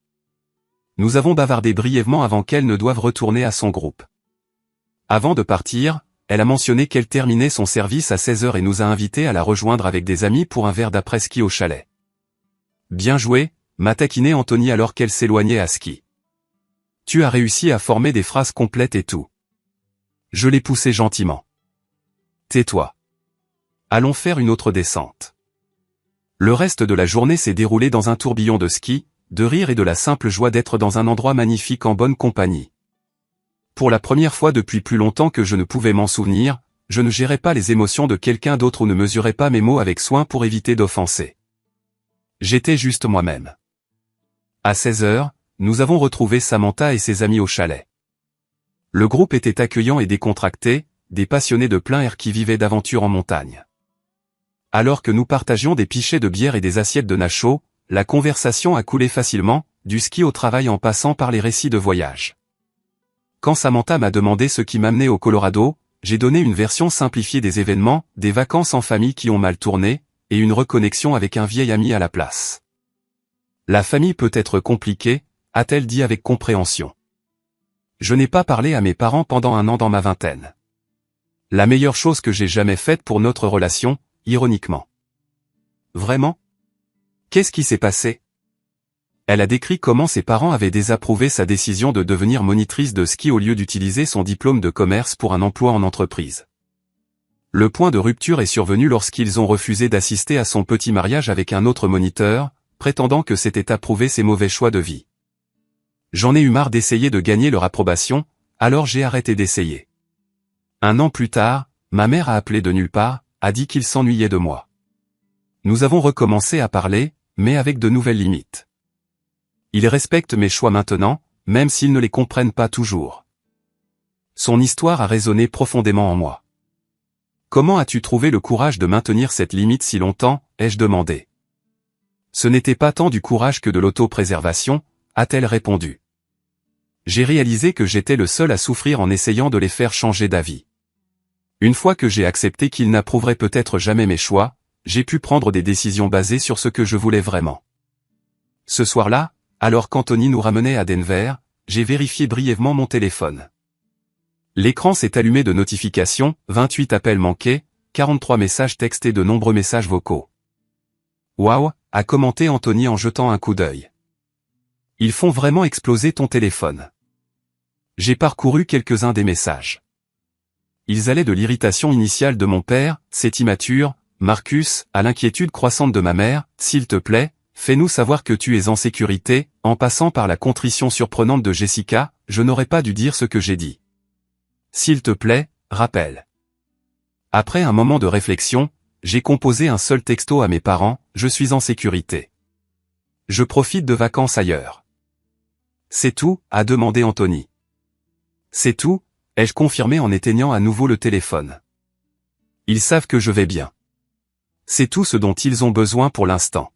Nous avons bavardé brièvement avant qu'elle ne doive retourner à son groupe. Avant de partir, elle a mentionné qu'elle terminait son service à 16 h et nous a invités à la rejoindre avec des amis pour un verre d'après-ski au chalet. Bien joué, m'a taquiné Anthony alors qu'elle s'éloignait à ski. Tu as réussi à former des phrases complètes et tout. Je l'ai poussé gentiment. Tais-toi. Allons faire une autre descente. Le reste de la journée s'est déroulé dans un tourbillon de ski, de rire et de la simple joie d'être dans un endroit magnifique en bonne compagnie. Pour la première fois depuis plus longtemps que je ne pouvais m'en souvenir, je ne gérais pas les émotions de quelqu'un d'autre ou ne mesurais pas mes mots avec soin pour éviter d'offenser. J'étais juste moi-même. À 16 h, nous avons retrouvé Samantha et ses amis au chalet. Le groupe était accueillant et décontracté, des passionnés de plein air qui vivaient d'aventure en montagne. Alors que nous partagions des pichets de bière et des assiettes de nachos, la conversation a coulé facilement, du ski au travail en passant par les récits de voyage. Quand Samantha m'a demandé ce qui m'amenait au Colorado, j'ai donné une version simplifiée des événements, des vacances en famille qui ont mal tourné, et une reconnexion avec un vieil ami à la place. La famille peut être compliquée, a-t-elle dit avec compréhension. Je n'ai pas parlé à mes parents pendant un an dans ma vingtaine. La meilleure chose que j'ai jamais faite pour notre relation, ironiquement. Vraiment? Qu'est-ce qui s'est passé? Elle a décrit comment ses parents avaient désapprouvé sa décision de devenir monitrice de ski au lieu d'utiliser son diplôme de commerce pour un emploi en entreprise. Le point de rupture est survenu lorsqu'ils ont refusé d'assister à son petit mariage avec un autre moniteur, prétendant que c'était approuver ses mauvais choix de vie. J'en ai eu marre d'essayer de gagner leur approbation, alors j'ai arrêté d'essayer. Un an plus tard, ma mère a appelé de nulle part, a dit qu'il s'ennuyait de moi. Nous avons recommencé à parler, mais avec de nouvelles limites. Ils respectent mes choix maintenant, même s'ils ne les comprennent pas toujours. Son histoire a résonné profondément en moi. Comment as-tu trouvé le courage de maintenir cette limite si longtemps, ai-je demandé. Ce n'était pas tant du courage que de l'autopréservation, a-t-elle répondu. J'ai réalisé que j'étais le seul à souffrir en essayant de les faire changer d'avis. Une fois que j'ai accepté qu'ils n'approuveraient peut-être jamais mes choix, j'ai pu prendre des décisions basées sur ce que je voulais vraiment. Ce soir-là, alors qu'Anthony nous ramenait à Denver, j'ai vérifié brièvement mon téléphone. L'écran s'est allumé de notifications, 28 appels manqués, 43 messages textés et de nombreux messages vocaux. Waouh, a commenté Anthony en jetant un coup d'œil. Ils font vraiment exploser ton téléphone. J'ai parcouru quelques-uns des messages. Ils allaient de l'irritation initiale de mon père, c'est immature, Marcus, à l'inquiétude croissante de ma mère, s'il te plaît, fais-nous savoir que tu es en sécurité, en passant par la contrition surprenante de Jessica, je n'aurais pas dû dire ce que j'ai dit. S'il te plaît, rappelle. Après un moment de réflexion, j'ai composé un seul texto à mes parents, je suis en sécurité. Je profite de vacances ailleurs. C'est tout, a demandé Anthony. C'est tout, ai-je confirmé en éteignant à nouveau le téléphone. Ils savent que je vais bien. C'est tout ce dont ils ont besoin pour l'instant.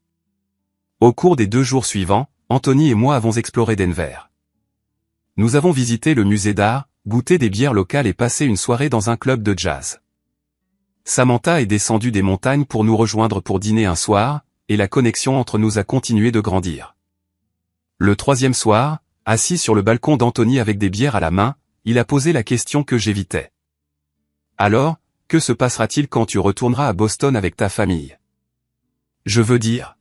Au cours des 2 jours suivants, Anthony et moi avons exploré Denver. Nous avons visité le musée d'art, goûté des bières locales et passé une soirée dans un club de jazz. Samantha est descendue des montagnes pour nous rejoindre pour dîner un soir, et la connexion entre nous a continué de grandir. Le 3e soir, assis sur le balcon d'Anthony avec des bières à la main, il a posé la question que j'évitais. Alors, que se passera-t-il quand tu retourneras à Boston avec ta famille? Je veux dire.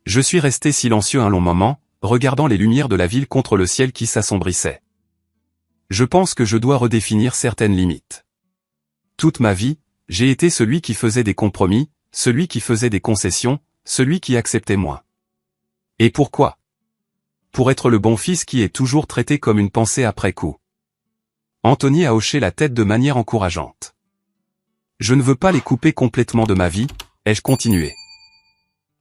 Je suis resté silencieux un long moment, regardant les lumières de la ville contre le ciel qui s'assombrissait. Je pense que je dois redéfinir certaines limites. Toute ma vie, j'ai été celui qui faisait des compromis, celui qui faisait des concessions, celui qui acceptait moins. Et pourquoi? pour être le bon fils qui est toujours traité comme une pensée après coup. Anthony a hoché la tête de manière encourageante. Je ne veux pas les couper complètement de ma vie, ai-je continué.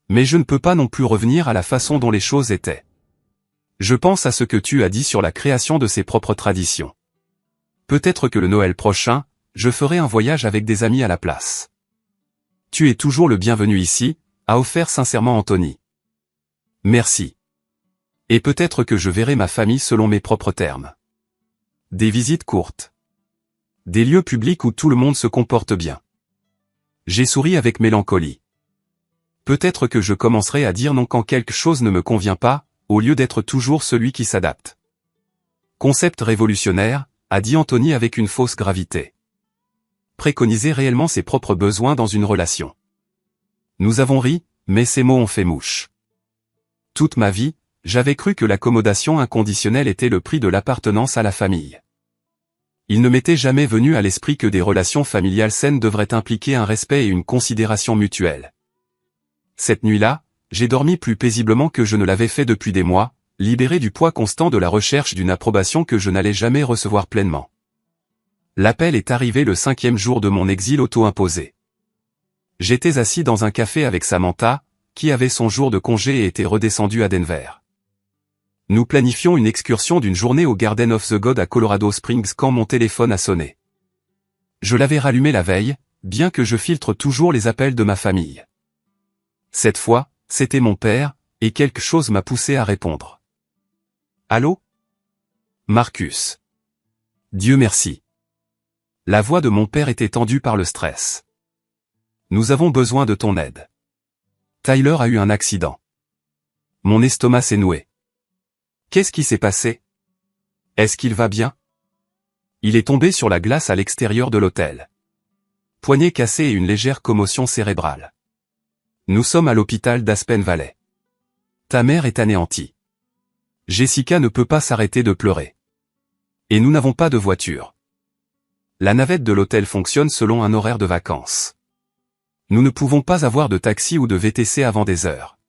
Mais je ne peux pas non plus revenir à la façon dont les choses étaient. Je pense à ce que tu as dit sur la création de ses propres traditions. Peut-être que le Noël prochain, je ferai un voyage avec des amis à la place. Tu es toujours le bienvenu ici, a offert sincèrement Anthony. Merci. Et peut-être que je verrai ma famille selon mes propres termes. Des visites courtes. Des lieux publics où tout le monde se comporte bien. J'ai souri avec mélancolie. Peut-être que je commencerai à dire non quand quelque chose ne me convient pas, au lieu d'être toujours celui qui s'adapte. Concept révolutionnaire, a dit Anthony avec une fausse gravité. Préconiser réellement ses propres besoins dans une relation. Nous avons ri, mais ces mots ont fait mouche. Toute ma vie, j'avais cru que l'accommodation inconditionnelle était le prix de l'appartenance à la famille. Il ne m'était jamais venu à l'esprit que des relations familiales saines devraient impliquer un respect et une considération mutuelle. Cette nuit-là, j'ai dormi plus paisiblement que je ne l'avais fait depuis des mois, libéré du poids constant de la recherche d'une approbation que je n'allais jamais recevoir pleinement. L'appel est arrivé le 5e jour de mon exil auto-imposé. J'étais assis dans un café avec Samantha, qui avait son jour de congé et était redescendue à Denver. Nous planifions une excursion d'une journée au Garden of the God à Colorado Springs quand mon téléphone a sonné. Je l'avais rallumé la veille, bien que je filtre toujours les appels de ma famille. Cette fois, c'était mon père, et quelque chose m'a poussé à répondre. Allô? Marcus. Dieu merci. La voix de mon père était tendue par le stress. Nous avons besoin de ton aide. Tyler a eu un accident. Mon estomac s'est noué. Qu'est-ce qui s'est passé? Est-ce qu'il va bien? Il est tombé sur la glace à l'extérieur de l'hôtel. Poignet cassé et une légère commotion cérébrale. Nous sommes à l'hôpital d'Aspen Valley. Ta mère est anéantie. Jessica ne peut pas s'arrêter de pleurer. Et nous n'avons pas de voiture. La navette de l'hôtel fonctionne selon un horaire de vacances. Nous ne pouvons pas avoir de taxi ou de VTC avant des heures.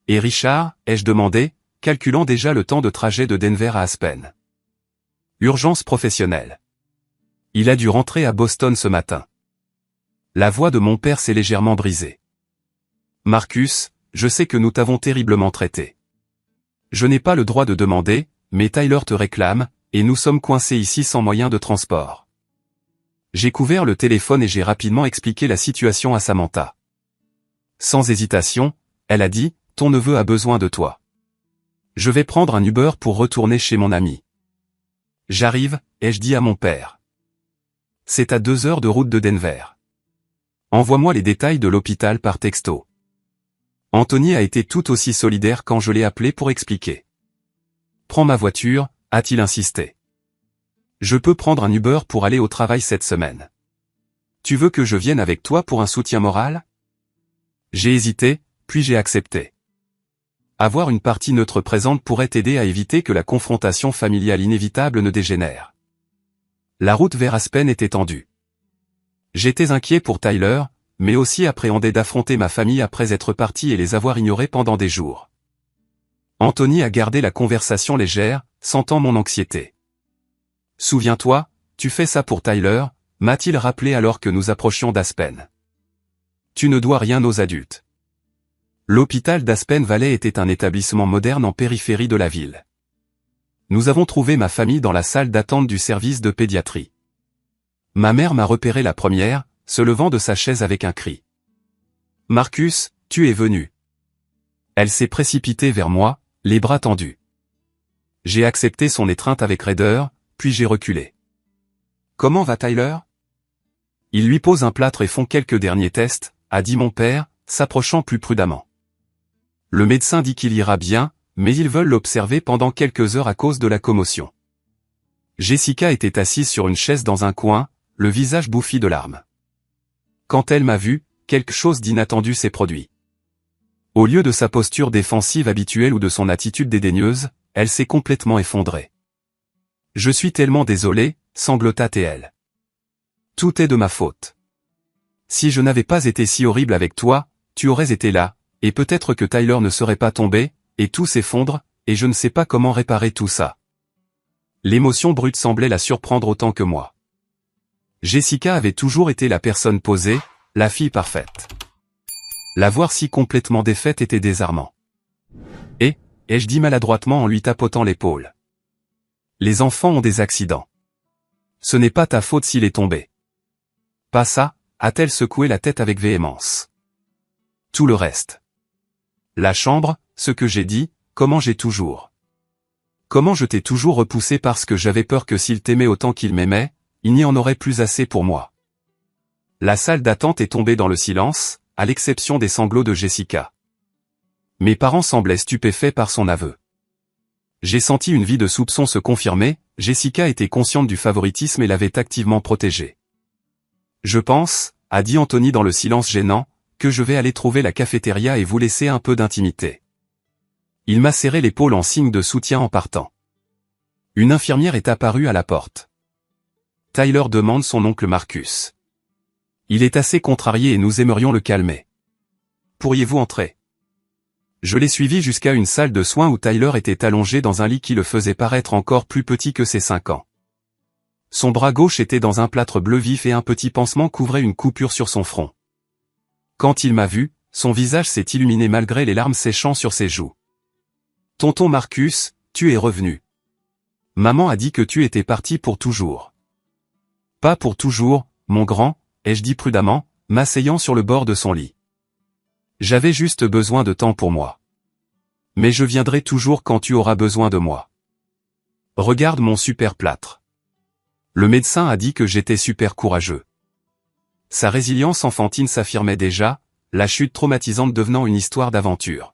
Et Richard, ai-je demandé, calculant déjà le temps de trajet de Denver à Aspen. Urgence professionnelle. Il a dû rentrer à Boston ce matin. La voix de mon père s'est légèrement brisée. Marcus, je sais que nous t'avons terriblement traité. Je n'ai pas le droit de demander, mais Tyler te réclame, et nous sommes coincés ici sans moyen de transport. J'ai couvert le téléphone et j'ai rapidement expliqué la situation à Samantha. Sans hésitation, elle a dit, ton neveu a besoin de toi. Je vais prendre un Uber pour retourner chez mon ami. J'arrive, ai-je dit à mon père. C'est à 2 heures de route de Denver. Envoie-moi les détails de l'hôpital par texto. Anthony a été tout aussi solidaire quand je l'ai appelé pour expliquer. Prends ma voiture, a-t-il insisté. Je peux prendre un Uber pour aller au travail cette semaine. Tu veux que je vienne avec toi pour un soutien moral? J'ai hésité, puis j'ai accepté. Avoir une partie neutre présente pourrait aider à éviter que la confrontation familiale inévitable ne dégénère. La route vers Aspen était tendue. J'étais inquiet pour Tyler, mais aussi appréhendé d'affronter ma famille après être parti et les avoir ignorés pendant des jours. Anthony a gardé la conversation légère, sentant mon anxiété. Souviens-toi, tu fais ça pour Tyler, m'a-t-il rappelé alors que nous approchions d'Aspen. Tu ne dois rien aux adultes. L'hôpital d'Aspen Valley était un établissement moderne en périphérie de la ville. Nous avons trouvé ma famille dans la salle d'attente du service de pédiatrie. Ma mère m'a repéré la première, se levant de sa chaise avec un cri. « Marcus, tu es venu. » Elle s'est précipitée vers moi, les bras tendus. J'ai accepté son étreinte avec raideur, puis j'ai reculé. « Comment va Tyler ?» Ils lui posent un plâtre et font quelques derniers tests, a dit mon père, s'approchant plus prudemment. Le médecin dit qu'il ira bien, mais ils veulent l'observer pendant quelques heures à cause de la commotion. Jessica était assise sur une chaise dans un coin, le visage bouffi de larmes. Quand elle m'a vu, quelque chose d'inattendu s'est produit. Au lieu de sa posture défensive habituelle ou de son attitude dédaigneuse, elle s'est complètement effondrée. « Je suis tellement désolé, sanglota-t-elle. Tout est de ma faute. Si je n'avais pas été si horrible avec toi, tu aurais été là, et peut-être que Tyler ne serait pas tombé, et tout s'effondre, et je ne sais pas comment réparer tout ça. L'émotion brute semblait la surprendre autant que moi. Jessica avait toujours été la personne posée, la fille parfaite. La voir si complètement défaite était désarmant. Ai-je dit maladroitement en lui tapotant l'épaule. Les enfants ont des accidents. Ce n'est pas ta faute s'il est tombé. Pas ça, a-t-elle secoué la tête avec véhémence. Tout le reste. La chambre, ce que j'ai dit, comment je t'ai toujours repoussé parce que j'avais peur que s'il t'aimait autant qu'il m'aimait, il n'y en aurait plus assez pour moi. La salle d'attente est tombée dans le silence, à l'exception des sanglots de Jessica. Mes parents semblaient stupéfaits par son aveu. J'ai senti une vie de soupçon se confirmer, Jessica était consciente du favoritisme et l'avait activement protégée. Je pense, a dit Anthony dans le silence gênant, que je vais aller trouver la cafétéria et vous laisser un peu d'intimité. Il m'a serré l'épaule en signe de soutien en partant. Une infirmière est apparue à la porte. Tyler demande son oncle Marcus. Il est assez contrarié et nous aimerions le calmer. Pourriez-vous entrer ? Je l'ai suivi jusqu'à une salle de soins où Tyler était allongé dans un lit qui le faisait paraître encore plus petit que ses 5 ans. Son bras gauche était dans un plâtre bleu vif et un petit pansement couvrait une coupure sur son front. Quand il m'a vu, son visage s'est illuminé malgré les larmes séchant sur ses joues. « Tonton Marcus, tu es revenu. Maman a dit que tu étais parti pour toujours. » « Pas pour toujours, mon grand, ai-je dit prudemment, m'asseyant sur le bord de son lit. J'avais juste besoin de temps pour moi. Mais je viendrai toujours quand tu auras besoin de moi. Regarde mon super plâtre. Le médecin a dit que j'étais super courageux. Sa résilience enfantine s'affirmait déjà, la chute traumatisante devenant une histoire d'aventure.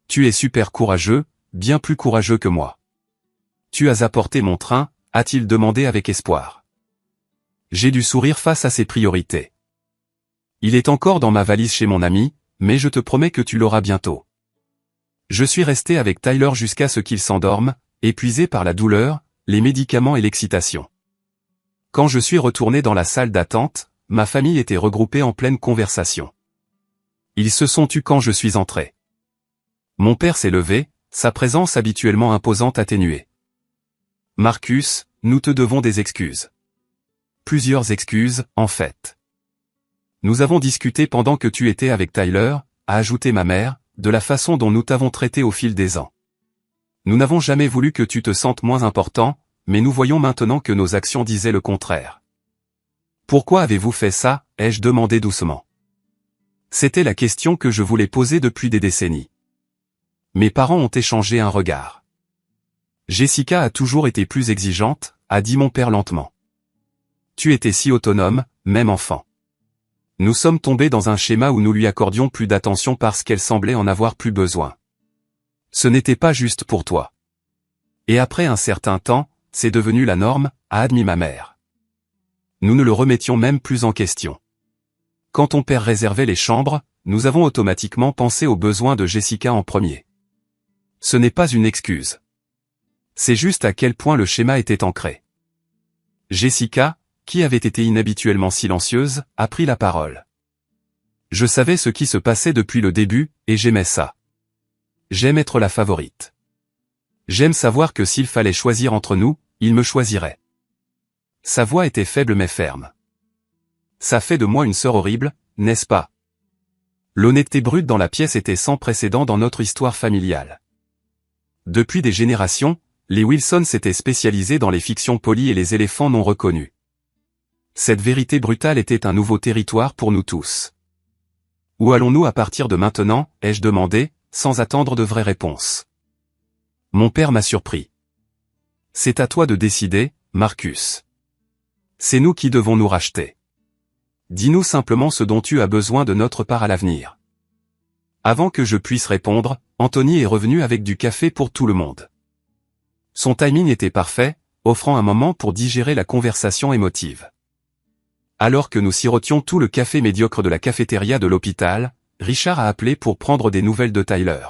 Tu es super courageux, bien plus courageux que moi. Tu as apporté mon train, a-t-il demandé avec espoir. J'ai dû sourire face à ses priorités. Il est encore dans ma valise chez mon ami, mais je te promets que tu l'auras bientôt. Je suis resté avec Tyler jusqu'à ce qu'il s'endorme, épuisé par la douleur, les médicaments et l'excitation. Quand je suis retourné dans la salle d'attente, ma famille était regroupée en pleine conversation. Ils se sont tus quand je suis entré. Mon père s'est levé, sa présence habituellement imposante atténuée. Marcus, nous te devons des excuses. Plusieurs excuses, en fait. Nous avons discuté pendant que tu étais avec Tyler, a ajouté ma mère, de la façon dont nous t'avons traité au fil des ans. Nous n'avons jamais voulu que tu te sentes moins important, mais nous voyons maintenant que nos actions disaient le contraire. Pourquoi avez-vous fait ça, ai-je demandé doucement. C'était la question que je voulais poser depuis des décennies. Mes parents ont échangé un regard. Jessica a toujours été plus exigeante, a dit mon père lentement. Tu étais si autonome, même enfant. Nous sommes tombés dans un schéma où nous lui accordions plus d'attention parce qu'elle semblait en avoir plus besoin. Ce n'était pas juste pour toi. Et après un certain temps, c'est devenu la norme, a admis ma mère. Nous ne le remettions même plus en question. Quand ton père réservait les chambres, nous avons automatiquement pensé aux besoins de Jessica en premier. Ce n'est pas une excuse. C'est juste à quel point le schéma était ancré. Jessica, qui avait été inhabituellement silencieuse, a pris la parole. Je savais ce qui se passait depuis le début, et j'aimais ça. J'aime être la favorite. J'aime savoir que s'il fallait choisir entre nous, il me choisirait. Sa voix était faible mais ferme. Ça fait de moi une sœur horrible, n'est-ce pas? L'honnêteté brute dans la pièce était sans précédent dans notre histoire familiale. Depuis des générations, les Wilson s'étaient spécialisés dans les fictions polies et les éléphants non reconnus. Cette vérité brutale était un nouveau territoire pour nous tous. Où allons-nous à partir de maintenant, ai-je demandé, sans attendre de vraies réponses. Mon père m'a surpris. C'est à toi de décider, Marcus. C'est nous qui devons nous racheter. Dis-nous simplement ce dont tu as besoin de notre part à l'avenir. Avant que je puisse répondre, Anthony est revenu avec du café pour tout le monde. Son timing était parfait, offrant un moment pour digérer la conversation émotive. Alors que nous sirotions tout le café médiocre de la cafétéria de l'hôpital, Richard a appelé pour prendre des nouvelles de Tyler.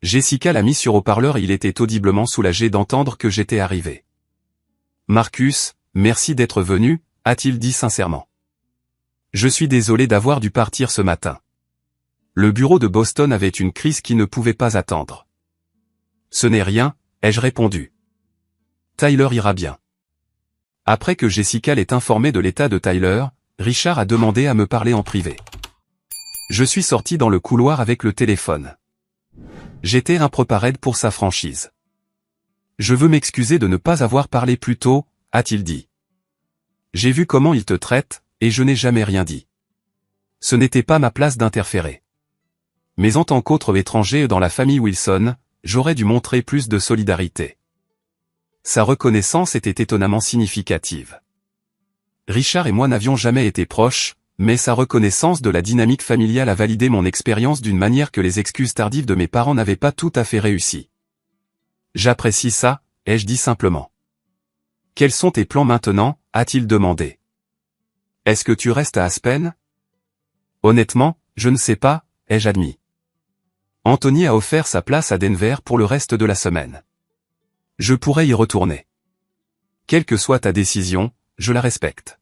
Jessica l'a mis sur haut-parleur et il était audiblement soulagé d'entendre que j'étais arrivé. Marcus, merci d'être venu, a-t-il dit sincèrement. Je suis désolé d'avoir dû partir ce matin. Le bureau de Boston avait une crise qui ne pouvait pas attendre. Ce n'est rien, ai-je répondu. Tyler ira bien. Après que Jessica l'ait informé de l'état de Tyler, Richard a demandé à me parler en privé. Je suis sorti dans le couloir avec le téléphone. J'étais un prepared pour sa franchise. Je veux m'excuser de ne pas avoir parlé plus tôt, a-t-il dit. J'ai vu comment il te traite, et je n'ai jamais rien dit. Ce n'était pas ma place d'interférer. Mais en tant qu'autre étranger dans la famille Wilson, j'aurais dû montrer plus de solidarité. Sa reconnaissance était étonnamment significative. Richard et moi n'avions jamais été proches, mais sa reconnaissance de la dynamique familiale a validé mon expérience d'une manière que les excuses tardives de mes parents n'avaient pas tout à fait réussi. J'apprécie ça, ai-je dit simplement. Quels sont tes plans maintenant, a-t-il demandé. Est-ce que tu restes à Aspen? Honnêtement, je ne sais pas, ai-je admis. Anthony a offert sa place à Denver pour le reste de la semaine. Je pourrais y retourner. Quelle que soit ta décision, je la respecte.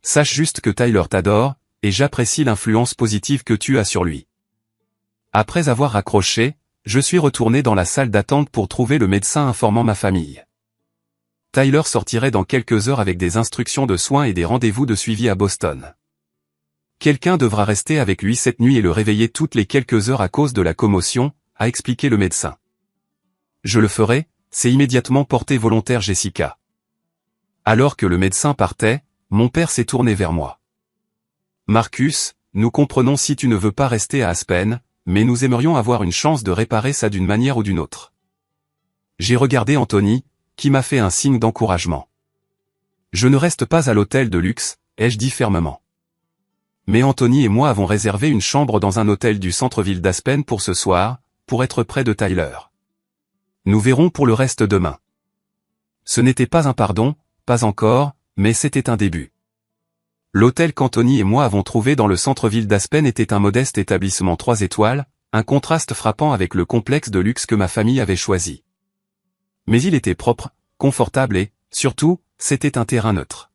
Sache juste que Tyler t'adore, et j'apprécie l'influence positive que tu as sur lui. Après avoir raccroché, je suis retourné dans la salle d'attente pour trouver le médecin informant ma famille. Tyler sortirait dans quelques heures avec des instructions de soins et des rendez-vous de suivi à Boston. Quelqu'un devra rester avec lui cette nuit et le réveiller toutes les quelques heures à cause de la commotion, a expliqué le médecin. Je le ferai, s'est immédiatement porté volontaire Jessica. Alors que le médecin partait, mon père s'est tourné vers moi. Marcus, nous comprenons si tu ne veux pas rester à Aspen, mais nous aimerions avoir une chance de réparer ça d'une manière ou d'une autre. J'ai regardé Anthony, qui m'a fait un signe d'encouragement. Je ne reste pas à l'hôtel de luxe, ai-je dit fermement. Mais Anthony et moi avons réservé une chambre dans un hôtel du centre-ville d'Aspen pour ce soir, pour être près de Tyler. Nous verrons pour le reste demain. Ce n'était pas un pardon, pas encore, mais c'était un début. L'hôtel qu'Anthony et moi avons trouvé dans le centre-ville d'Aspen était un modeste établissement 3 étoiles, un contraste frappant avec le complexe de luxe que ma famille avait choisi. Mais il était propre, confortable et, surtout, c'était un terrain neutre.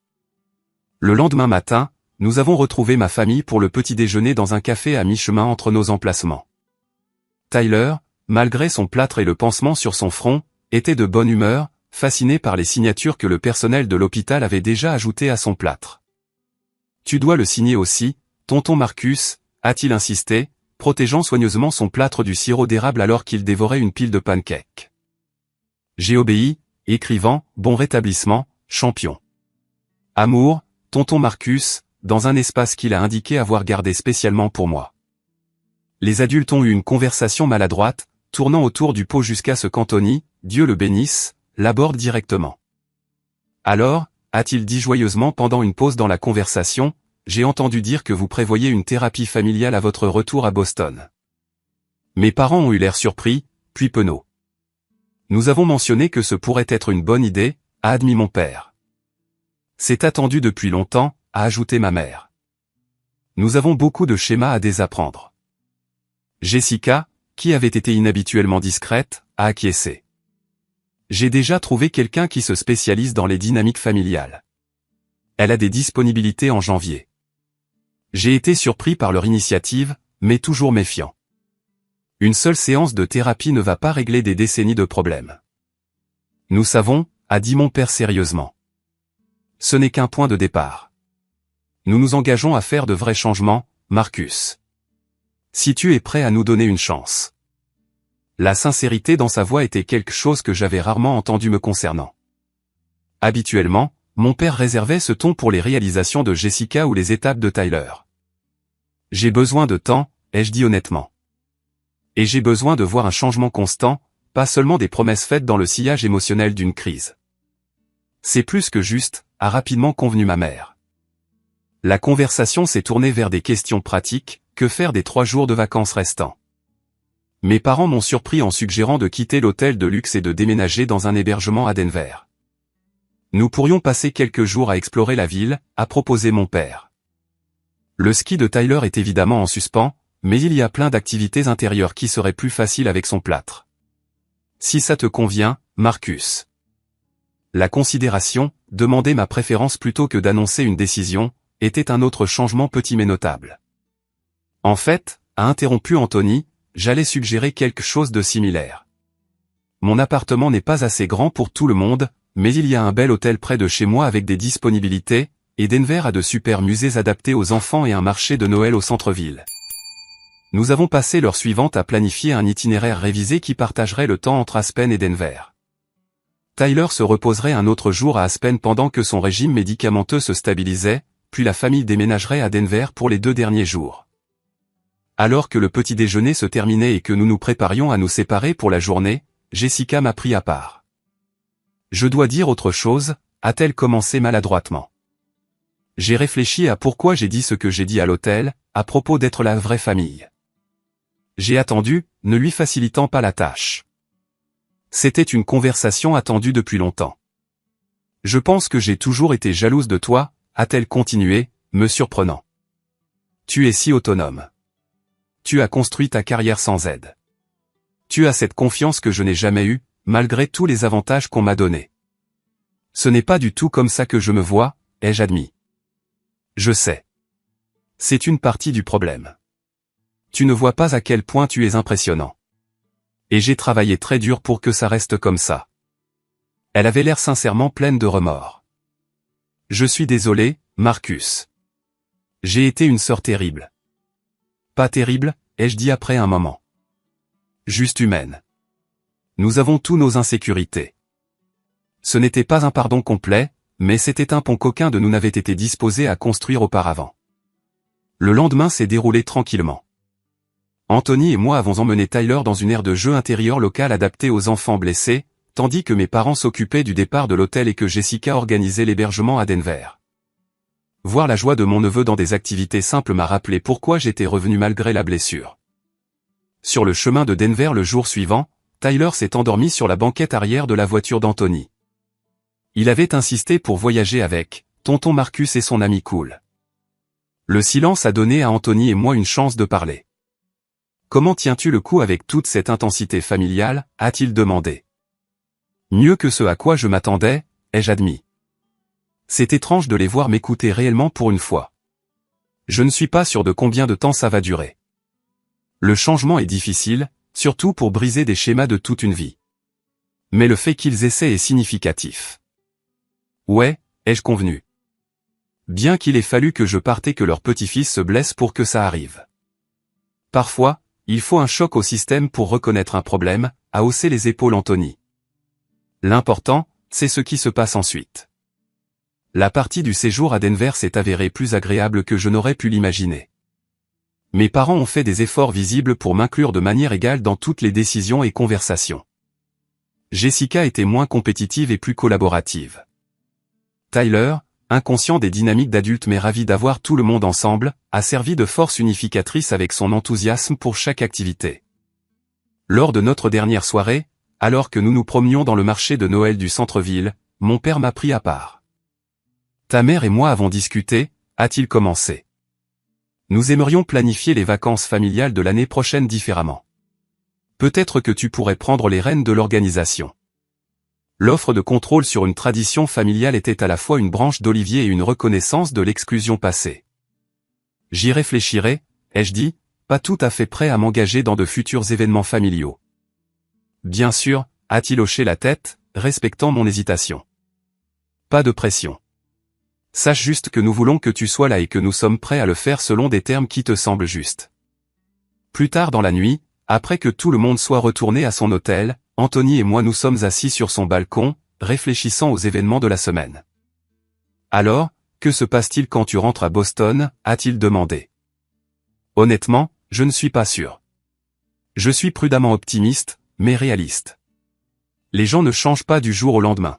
Le lendemain matin, nous avons retrouvé ma famille pour le petit déjeuner dans un café à mi-chemin entre nos emplacements. Tyler, malgré son plâtre et le pansement sur son front, était de bonne humeur, fasciné par les signatures que le personnel de l'hôpital avait déjà ajoutées à son plâtre. Tu dois le signer aussi, tonton Marcus, a-t-il insisté, protégeant soigneusement son plâtre du sirop d'érable alors qu'il dévorait une pile de pancakes. J'ai obéi, écrivant « Bon rétablissement, champion ». Amour, tonton Marcus, dans un espace qu'il a indiqué avoir gardé spécialement pour moi. Les adultes ont eu une conversation maladroite, tournant autour du pot jusqu'à ce qu'Anthony, Dieu le bénisse, l'aborde directement. Alors, a-t-il dit joyeusement pendant une pause dans la conversation, j'ai entendu dire que vous prévoyez une thérapie familiale à votre retour à Boston. Mes parents ont eu l'air surpris, puis penauds. Nous avons mentionné que ce pourrait être une bonne idée, a admis mon père. C'est attendu depuis longtemps, a ajouté ma mère. Nous avons beaucoup de schémas à désapprendre. Jessica, qui avait été inhabituellement discrète, a acquiescé. J'ai déjà trouvé quelqu'un qui se spécialise dans les dynamiques familiales. Elle a des disponibilités en janvier. J'ai été surpris par leur initiative, mais toujours méfiant. Une seule séance de thérapie ne va pas régler des décennies de problèmes. Nous savons, a dit mon père sérieusement. Ce n'est qu'un point de départ. Nous nous engageons à faire de vrais changements, Marcus. Si tu es prêt à nous donner une chance. La sincérité dans sa voix était quelque chose que j'avais rarement entendu me concernant. Habituellement, mon père réservait ce ton pour les réalisations de Jessica ou les étapes de Tyler. J'ai besoin de temps, ai-je dit honnêtement. Et j'ai besoin de voir un changement constant, pas seulement des promesses faites dans le sillage émotionnel d'une crise. C'est plus que juste, a rapidement convenu ma mère. La conversation s'est tournée vers des questions pratiques, que faire des 3 jours de vacances restants. Mes parents m'ont surpris en suggérant de quitter l'hôtel de luxe et de déménager dans un hébergement à Denver. Nous pourrions passer quelques jours à explorer la ville, a proposé mon père. Le ski de Tyler est évidemment en suspens, mais il y a plein d'activités intérieures qui seraient plus faciles avec son plâtre. Si ça te convient, Marcus. La considération, demander ma préférence plutôt que d'annoncer une décision, était un autre changement petit mais notable. En fait, a interrompu Anthony, j'allais suggérer quelque chose de similaire. mon appartement n'est pas assez grand pour tout le monde, mais il y a un bel hôtel près de chez moi avec des disponibilités, et Denver a de super musées adaptés aux enfants et un marché de Noël au centre-ville. Nous avons passé l'heure suivante à planifier un itinéraire révisé qui partagerait le temps entre Aspen et Denver. Tyler se reposerait un autre jour à Aspen pendant que son régime médicamenteux se stabilisait, puis la famille déménagerait à Denver pour les 2 derniers jours. Alors que le petit déjeuner se terminait et que nous nous préparions à nous séparer pour la journée, Jessica m'a pris à part. « Je dois dire autre chose », a-t-elle commencé maladroitement. J'ai réfléchi à pourquoi j'ai dit ce que j'ai dit à l'hôtel, à propos d'être la vraie famille. J'ai attendu, ne lui facilitant pas la tâche. C'était une conversation attendue depuis longtemps. Je pense que j'ai toujours été jalouse de toi, a-t-elle continué, me surprenant. Tu es si autonome. Tu as construit ta carrière sans aide. Tu as cette confiance que je n'ai jamais eue, malgré tous les avantages qu'on m'a donnés. Ce n'est pas du tout comme ça que je me vois, ai-je admis. Je sais. C'est une partie du problème. Tu ne vois pas à quel point tu es impressionnant. Et j'ai travaillé très dur pour que ça reste comme ça. Elle avait l'air sincèrement pleine de remords. Je suis désolé, Marcus. J'ai été une sœur terrible. Pas terrible, ai-je dit après un moment. Juste humaine. Nous avons tous nos insécurités. Ce n'était pas un pardon complet, mais c'était un pont qu'aucun de nous n'avait été disposé à construire auparavant. Le lendemain s'est déroulé tranquillement. Anthony et moi avons emmené Tyler dans une aire de jeu intérieure locale adaptée aux enfants blessés, tandis que mes parents s'occupaient du départ de l'hôtel et que Jessica organisait l'hébergement à Denver. Voir la joie de mon neveu dans des activités simples m'a rappelé pourquoi j'étais revenu malgré la blessure. Sur le chemin de Denver le jour suivant, Tyler s'est endormi sur la banquette arrière de la voiture d'Anthony. Il avait insisté pour voyager avec tonton Marcus et son ami Cool. Le silence a donné à Anthony et moi une chance de parler. « Comment tiens-tu le coup avec toute cette intensité familiale ?» a-t-il demandé. « Mieux que ce à quoi je m'attendais, ai-je admis. C'est étrange de les voir m'écouter réellement pour une fois. Je ne suis pas sûr de combien de temps ça va durer. Le changement est difficile, surtout pour briser des schémas de toute une vie. Mais le fait qu'ils essaient est significatif. Ouais, ai-je convenu. Bien qu'il ait fallu que je parte et que leur petit-fils se blesse pour que ça arrive. Parfois, il faut un choc au système pour reconnaître un problème, a haussé les épaules Anthony. L'important, c'est ce qui se passe ensuite. La partie du séjour à Denver s'est avérée plus agréable que je n'aurais pu l'imaginer. Mes parents ont fait des efforts visibles pour m'inclure de manière égale dans toutes les décisions et conversations. Jessica était moins compétitive et plus collaborative. Tyler, inconscient des dynamiques d'adultes mais ravi d'avoir tout le monde ensemble, a servi de force unificatrice avec son enthousiasme pour chaque activité. Lors de notre dernière soirée, alors que nous nous promenions dans le marché de Noël du centre-ville, mon père m'a pris à part. « Ta mère et moi avons discuté », a-t-il commencé. « Nous aimerions planifier les vacances familiales de l'année prochaine différemment. Peut-être que tu pourrais prendre les rênes de l'organisation. » L'offre de contrôle sur une tradition familiale était à la fois une branche d'olivier et une reconnaissance de l'exclusion passée. « J'y réfléchirai », ai-je dit, pas tout à fait prêt à m'engager dans de futurs événements familiaux. « Bien sûr », a-t-il hoché la tête, respectant mon hésitation. « Pas de pression. Sache juste que nous voulons que tu sois là et que nous sommes prêts à le faire selon des termes qui te semblent justes. » Plus tard dans la nuit, après que tout le monde soit retourné à son hôtel, Anthony et moi nous sommes assis sur son balcon, réfléchissant aux événements de la semaine. « Alors, que se passe-t-il quand tu rentres à Boston ?» a-t-il demandé. « Honnêtement, je ne suis pas sûr. Je suis prudemment optimiste, mais réaliste. Les gens ne changent pas du jour au lendemain. »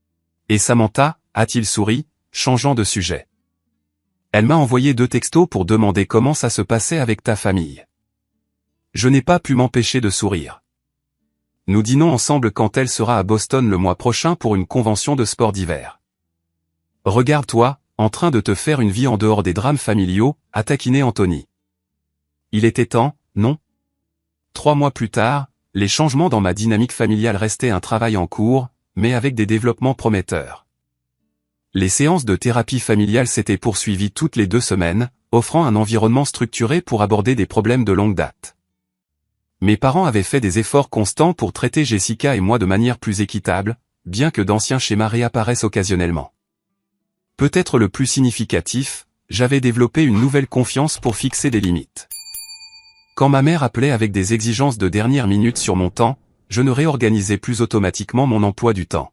« Et Samantha ?» a-t-il souri, changeant de sujet. « Elle m'a envoyé 2 textos pour demander comment ça se passait avec ta famille. » Je n'ai pas pu m'empêcher de sourire. Nous dînons ensemble quand elle sera à Boston le mois prochain pour une convention de sport d'hiver. Regarde-toi, en train de te faire une vie en dehors des drames familiaux, a taquiné Anthony. Il était temps, non? 3 mois plus tard, les changements dans ma dynamique familiale restaient un travail en cours, mais avec des développements prometteurs. Les séances de thérapie familiale s'étaient poursuivies toutes les 2 semaines, offrant un environnement structuré pour aborder des problèmes de longue date. Mes parents avaient fait des efforts constants pour traiter Jessica et moi de manière plus équitable, bien que d'anciens schémas réapparaissent occasionnellement. Peut-être le plus significatif, j'avais développé une nouvelle confiance pour fixer des limites. Quand ma mère appelait avec des exigences de dernière minute sur mon temps, je ne réorganisais plus automatiquement mon emploi du temps.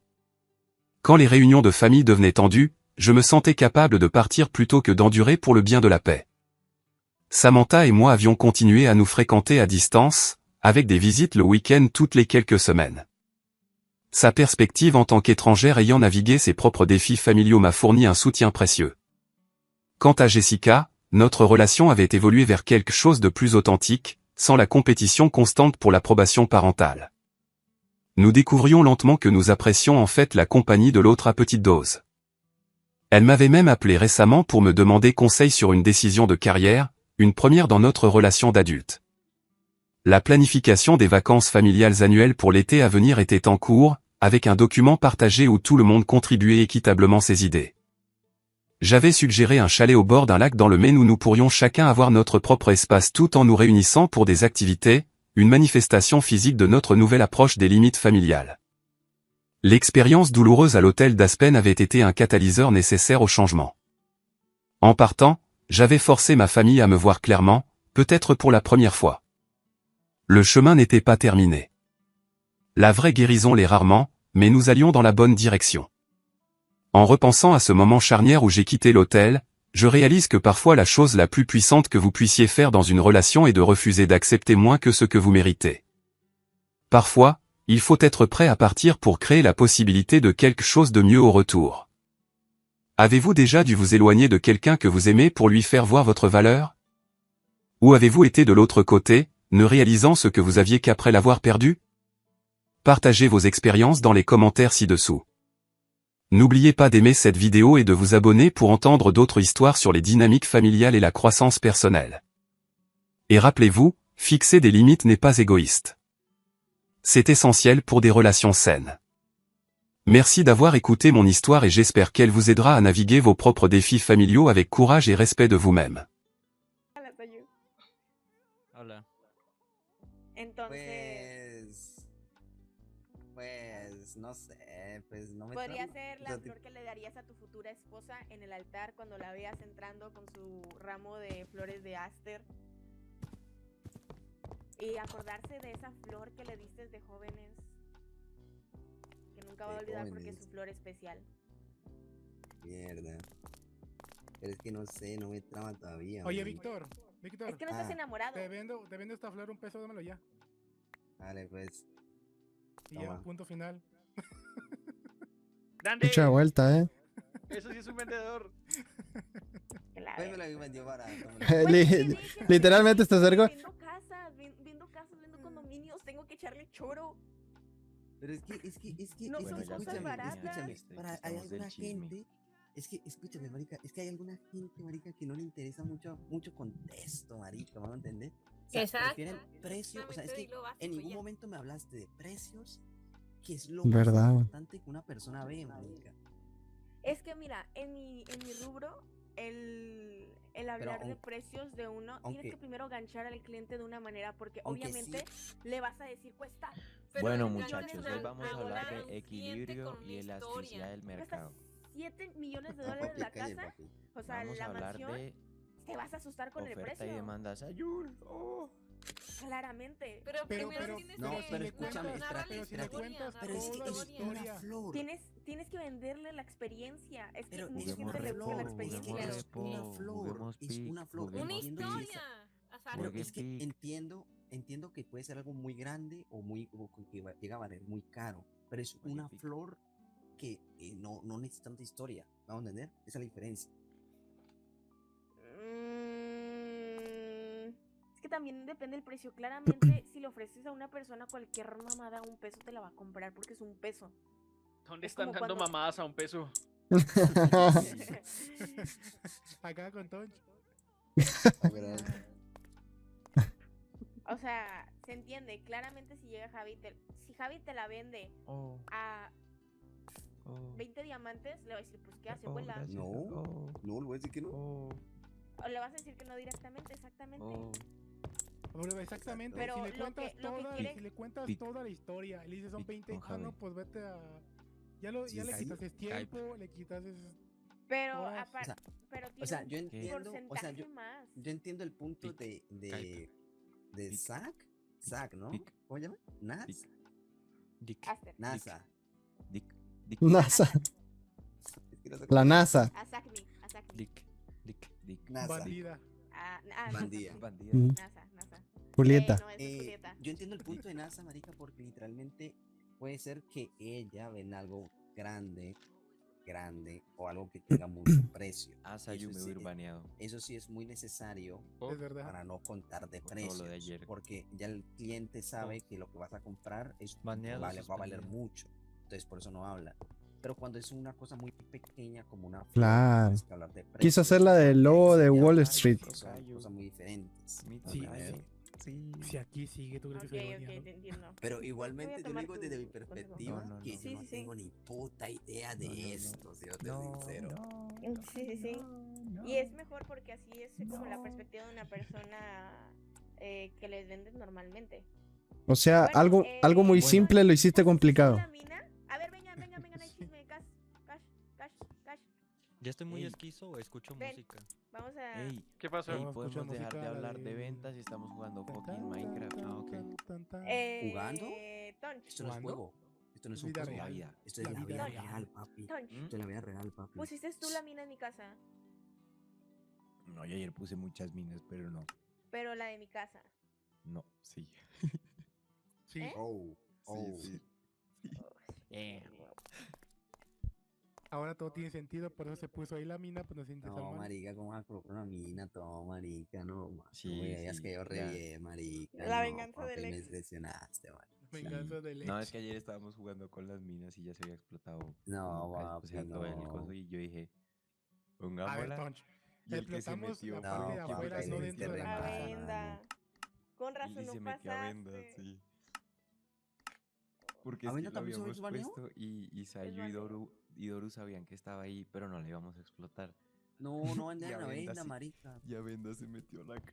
Quand les réunions de famille devenaient tendues, je me sentais capable de partir plutôt que d'endurer pour le bien de la paix. Samantha et moi avions continué à nous fréquenter à distance, avec des visites le week-end toutes les quelques semaines. Sa perspective en tant qu'étrangère ayant navigué ses propres défis familiaux m'a fourni un soutien précieux. Quant à Jessica, notre relation avait évolué vers quelque chose de plus authentique, sans la compétition constante pour l'approbation parentale. Nous découvrions lentement que nous apprécions en fait la compagnie de l'autre à petite dose. Elle m'avait même appelé récemment pour me demander conseil sur une décision de carrière, une première dans notre relation d'adulte. La planification des vacances familiales annuelles pour l'été à venir était en cours, avec un document partagé où tout le monde contribuait équitablement ses idées. J'avais suggéré un chalet au bord d'un lac dans le Maine où nous pourrions chacun avoir notre propre espace tout en nous réunissant pour des activités, une manifestation physique de notre nouvelle approche des limites familiales. L'expérience douloureuse à l'hôtel d'Aspen avait été un catalyseur nécessaire au changement. En partant, j'avais forcé ma famille à me voir clairement, peut-être pour la première fois. Le chemin n'était pas terminé. La vraie guérison l'est rarement, mais nous allions dans la bonne direction. En repensant à ce moment charnière où j'ai quitté l'hôtel, je réalise que parfois la chose la plus puissante que vous puissiez faire dans une relation est de refuser d'accepter moins que ce que vous méritez. Parfois, il faut être prêt à partir pour créer la possibilité de quelque chose de mieux au retour. Avez-vous déjà dû vous éloigner de quelqu'un que vous aimez pour lui faire voir votre valeur? Ou avez-vous été de l'autre côté, ne réalisant ce que vous aviez qu'après l'avoir perdu? Partagez vos expériences dans les commentaires ci-dessous. N'oubliez pas d'aimer cette vidéo et de vous abonner pour entendre d'autres histoires sur les dynamiques familiales et la croissance personnelle. Et rappelez-vous, fixer des limites n'est pas égoïste. C'est essentiel pour des relations saines. Merci d'avoir écouté mon histoire et j'espère qu'elle vous aidera à naviguer vos propres défis familiaux avec courage et respect de vous-même. Hola. Pues, no sé, pues no me Podría trama. ser O la sea, flor que le darías a tu futura esposa en el altar cuando la veas entrando con su ramo de flores de áster. Y acordarse de esa flor que le diste de jóvenes, que nunca va a De olvidar porque es jóvenes. su flor especial. Mierda. Pero es que no sé, no me trama todavía. Oye, man. Víctor, Es que no estás Ah. enamorado. te vendo esta flor un peso, dámelo ya. Vale, pues. Y ya, Toma. punto final. ¡Grande! Mucha vuelta, ¿eh? Eso sí es un vendedor. Que la Pues me verga. la vendió barato. Pues, Li- ¿qué dije? literalmente te acercó. Vendo casas, vendo condominios, tengo que echarle choro. Pero No son cosas escúchame, baratas. escúchame. Para, hay Estamos del alguna chisme. gente. Escúchame, marica, es que hay alguna gente, marica, que no le interesa mucho contexto, marica, ¿me van a entender? O sea, Exacto. prefieren precio, o sea, es que en ningún momento me hablaste de precios, que es lo más Verdad. importante que una persona ve, marica. Es que mira, en mi rubro, el hablar de aun- precios de uno, aunque- tienes que primero ganchar al cliente de una manera, porque Aunque obviamente le vas a decir cuesta. Bueno, millones muchachos, de hoy vamos a hablar dólares, de equilibrio y elasticidad del cuesta mercado. 7 millones de No, dólares papi, la calle, casa, papi. o sea, Vamos a la hablar mansión, de te vas a asustar con el oferta precio. y demanda. Sayul. Oh. Claramente. Pero, No, pero escúchame, pero si le cuentas Pero es que toda la es una historia. flor. Tienes que venderle la experiencia. Es que Pero mucha es gente una le gusta la flor, experiencia. es repo, una flor, juguemos es pic, una flor. juguemos Entiendo pic. que esa- Pero Juegue es que pic. entiendo que puede ser algo muy grande o que llega a valer muy caro, pero es Juegue una pic. flor que no necesita tanta historia, ¿vamos a entender? Esa es la diferencia. Es que también depende del precio. Claramente, si le ofreces a una persona cualquier mamada, un peso te la va a comprar porque es un peso. ¿Dónde Es están como dando cuando- mamadas a un peso? Acá con Tonch. O sea, se entiende. Claramente si llega Javi, si Javi te la vende Oh, a oh, 20 diamantes, le va a decir, pues ¿qué hace, oh, abuela? gracias. No. Oh, No, le voy a decir que no. oh, O le vas a decir que no directamente, exactamente. oh. Bro, exactamente, Pero si le lo cuentas que- lo que toda, quiere- si le cuentas Pic. toda la historia, y le dices son Pic 20, con Javi. no, pues vete a... Ya, Sí, ya le sí. quitas tiempo, le quitas Pero, horas. O sea, pero O tiene sea, un yo entiendo, porcentaje más. yo entiendo el punto Pic, de Pic. Zack, ¿no? Pic. ¿Cómo se llama? NASA. Pic. Dick. Aster. NASA. Dick. Dick. NASA. Es que no sé La cómo- NASA. Asacmi. Dick. Dick. Dick. NASA. Bandida. Bandida. Bandida. Mm. NASA. Julieta. No, esa es Julieta. Yo entiendo el punto de NASA, marica, porque literalmente puede ser que ella ven algo grande, o algo que tenga mucho precio. Asayu me sí, hubiera baneado. eso sí es muy necesario Es verdad. para no contar de Por todo lo precios, de ayer. porque ya el cliente sabe que lo que vas a comprar Baneado, va a valer suspendido. mucho, entonces por eso no habla. Pero cuando es una cosa muy pequeña como una flor, Claro. tienes que hablar de Quiso precios, hacer la del porque ahí lobo sí de ya Wall hay- Street. son cosas muy diferentes. Mi Sí, tocayo. Sí. Si aquí sigue, ¿tú crees Ok, que se ok, baneado? te entiendo. Pero igualmente Voy a yo tomar digo desde mi tu perspectiva consejo. No, no, que no. yo Sí, no sí, sí. tengo ni puta idea de No, no, no. esto, si yo te No, sincero. no, Sí. no. Y es mejor porque así es como la perspectiva de una persona que les vendes normalmente. O sea, Bueno, algo muy bueno, simple lo hiciste ¿pusiste complicado. la mina? A ver, vengan, hay chisme, Cash. ¿Ya estoy muy Ey. esquizo o escucho Ven. música? Vamos a... Ey, ¿Qué pasó? ey, No, escucha podemos dejar música, de la hablar de de- ventas y estamos jugando Tan, fucking tan, Minecraft. tan, Ah, ok. tan, tan, tan. ¿Jugando? Tonch, Esto no es ¿Jugando? juego, esto no es Es un vida juego, La real. vida. esto es La la vida vida real. real, papi. Tonch. Esto es la vida real, papi. ¿Pusiste tú la mina en mi casa? No, yo ayer puse muchas minas, pero no. Pero la de mi casa. No, sí. Sí. ¿Eh? Oh, oh. Sí. Ahora todo tiene sentido, por eso se puso ahí la mina, pues no sientes No, marica, ¿cómo vas a colocar una mina? Todo, marica, no, Sí, no me digas sí, que yo re ya. bien, marica. La no, venganza papi, del me ex. decepcionaste, man. Venganza del ex. No, es que ayer estábamos jugando con las minas y ya se había explotado. No, como o sea, papi, todo el no. coso y yo dije, A ver, pongámosla. Tonch. Y el que se Explotamos metió. la parte de No, afuera, papi, no le dentro de diste la A re casa. mal. venda. Con Y razón no se metió a venda, pasaste. sí. Porque ¿A es que venda lo también se habíamos baneó? puesto y Sayu y baneado. Doru sabían que estaba ahí, pero no le íbamos a explotar. No, no Y venden a la venda venda, sí. marica. Y a venda se metió a la casa.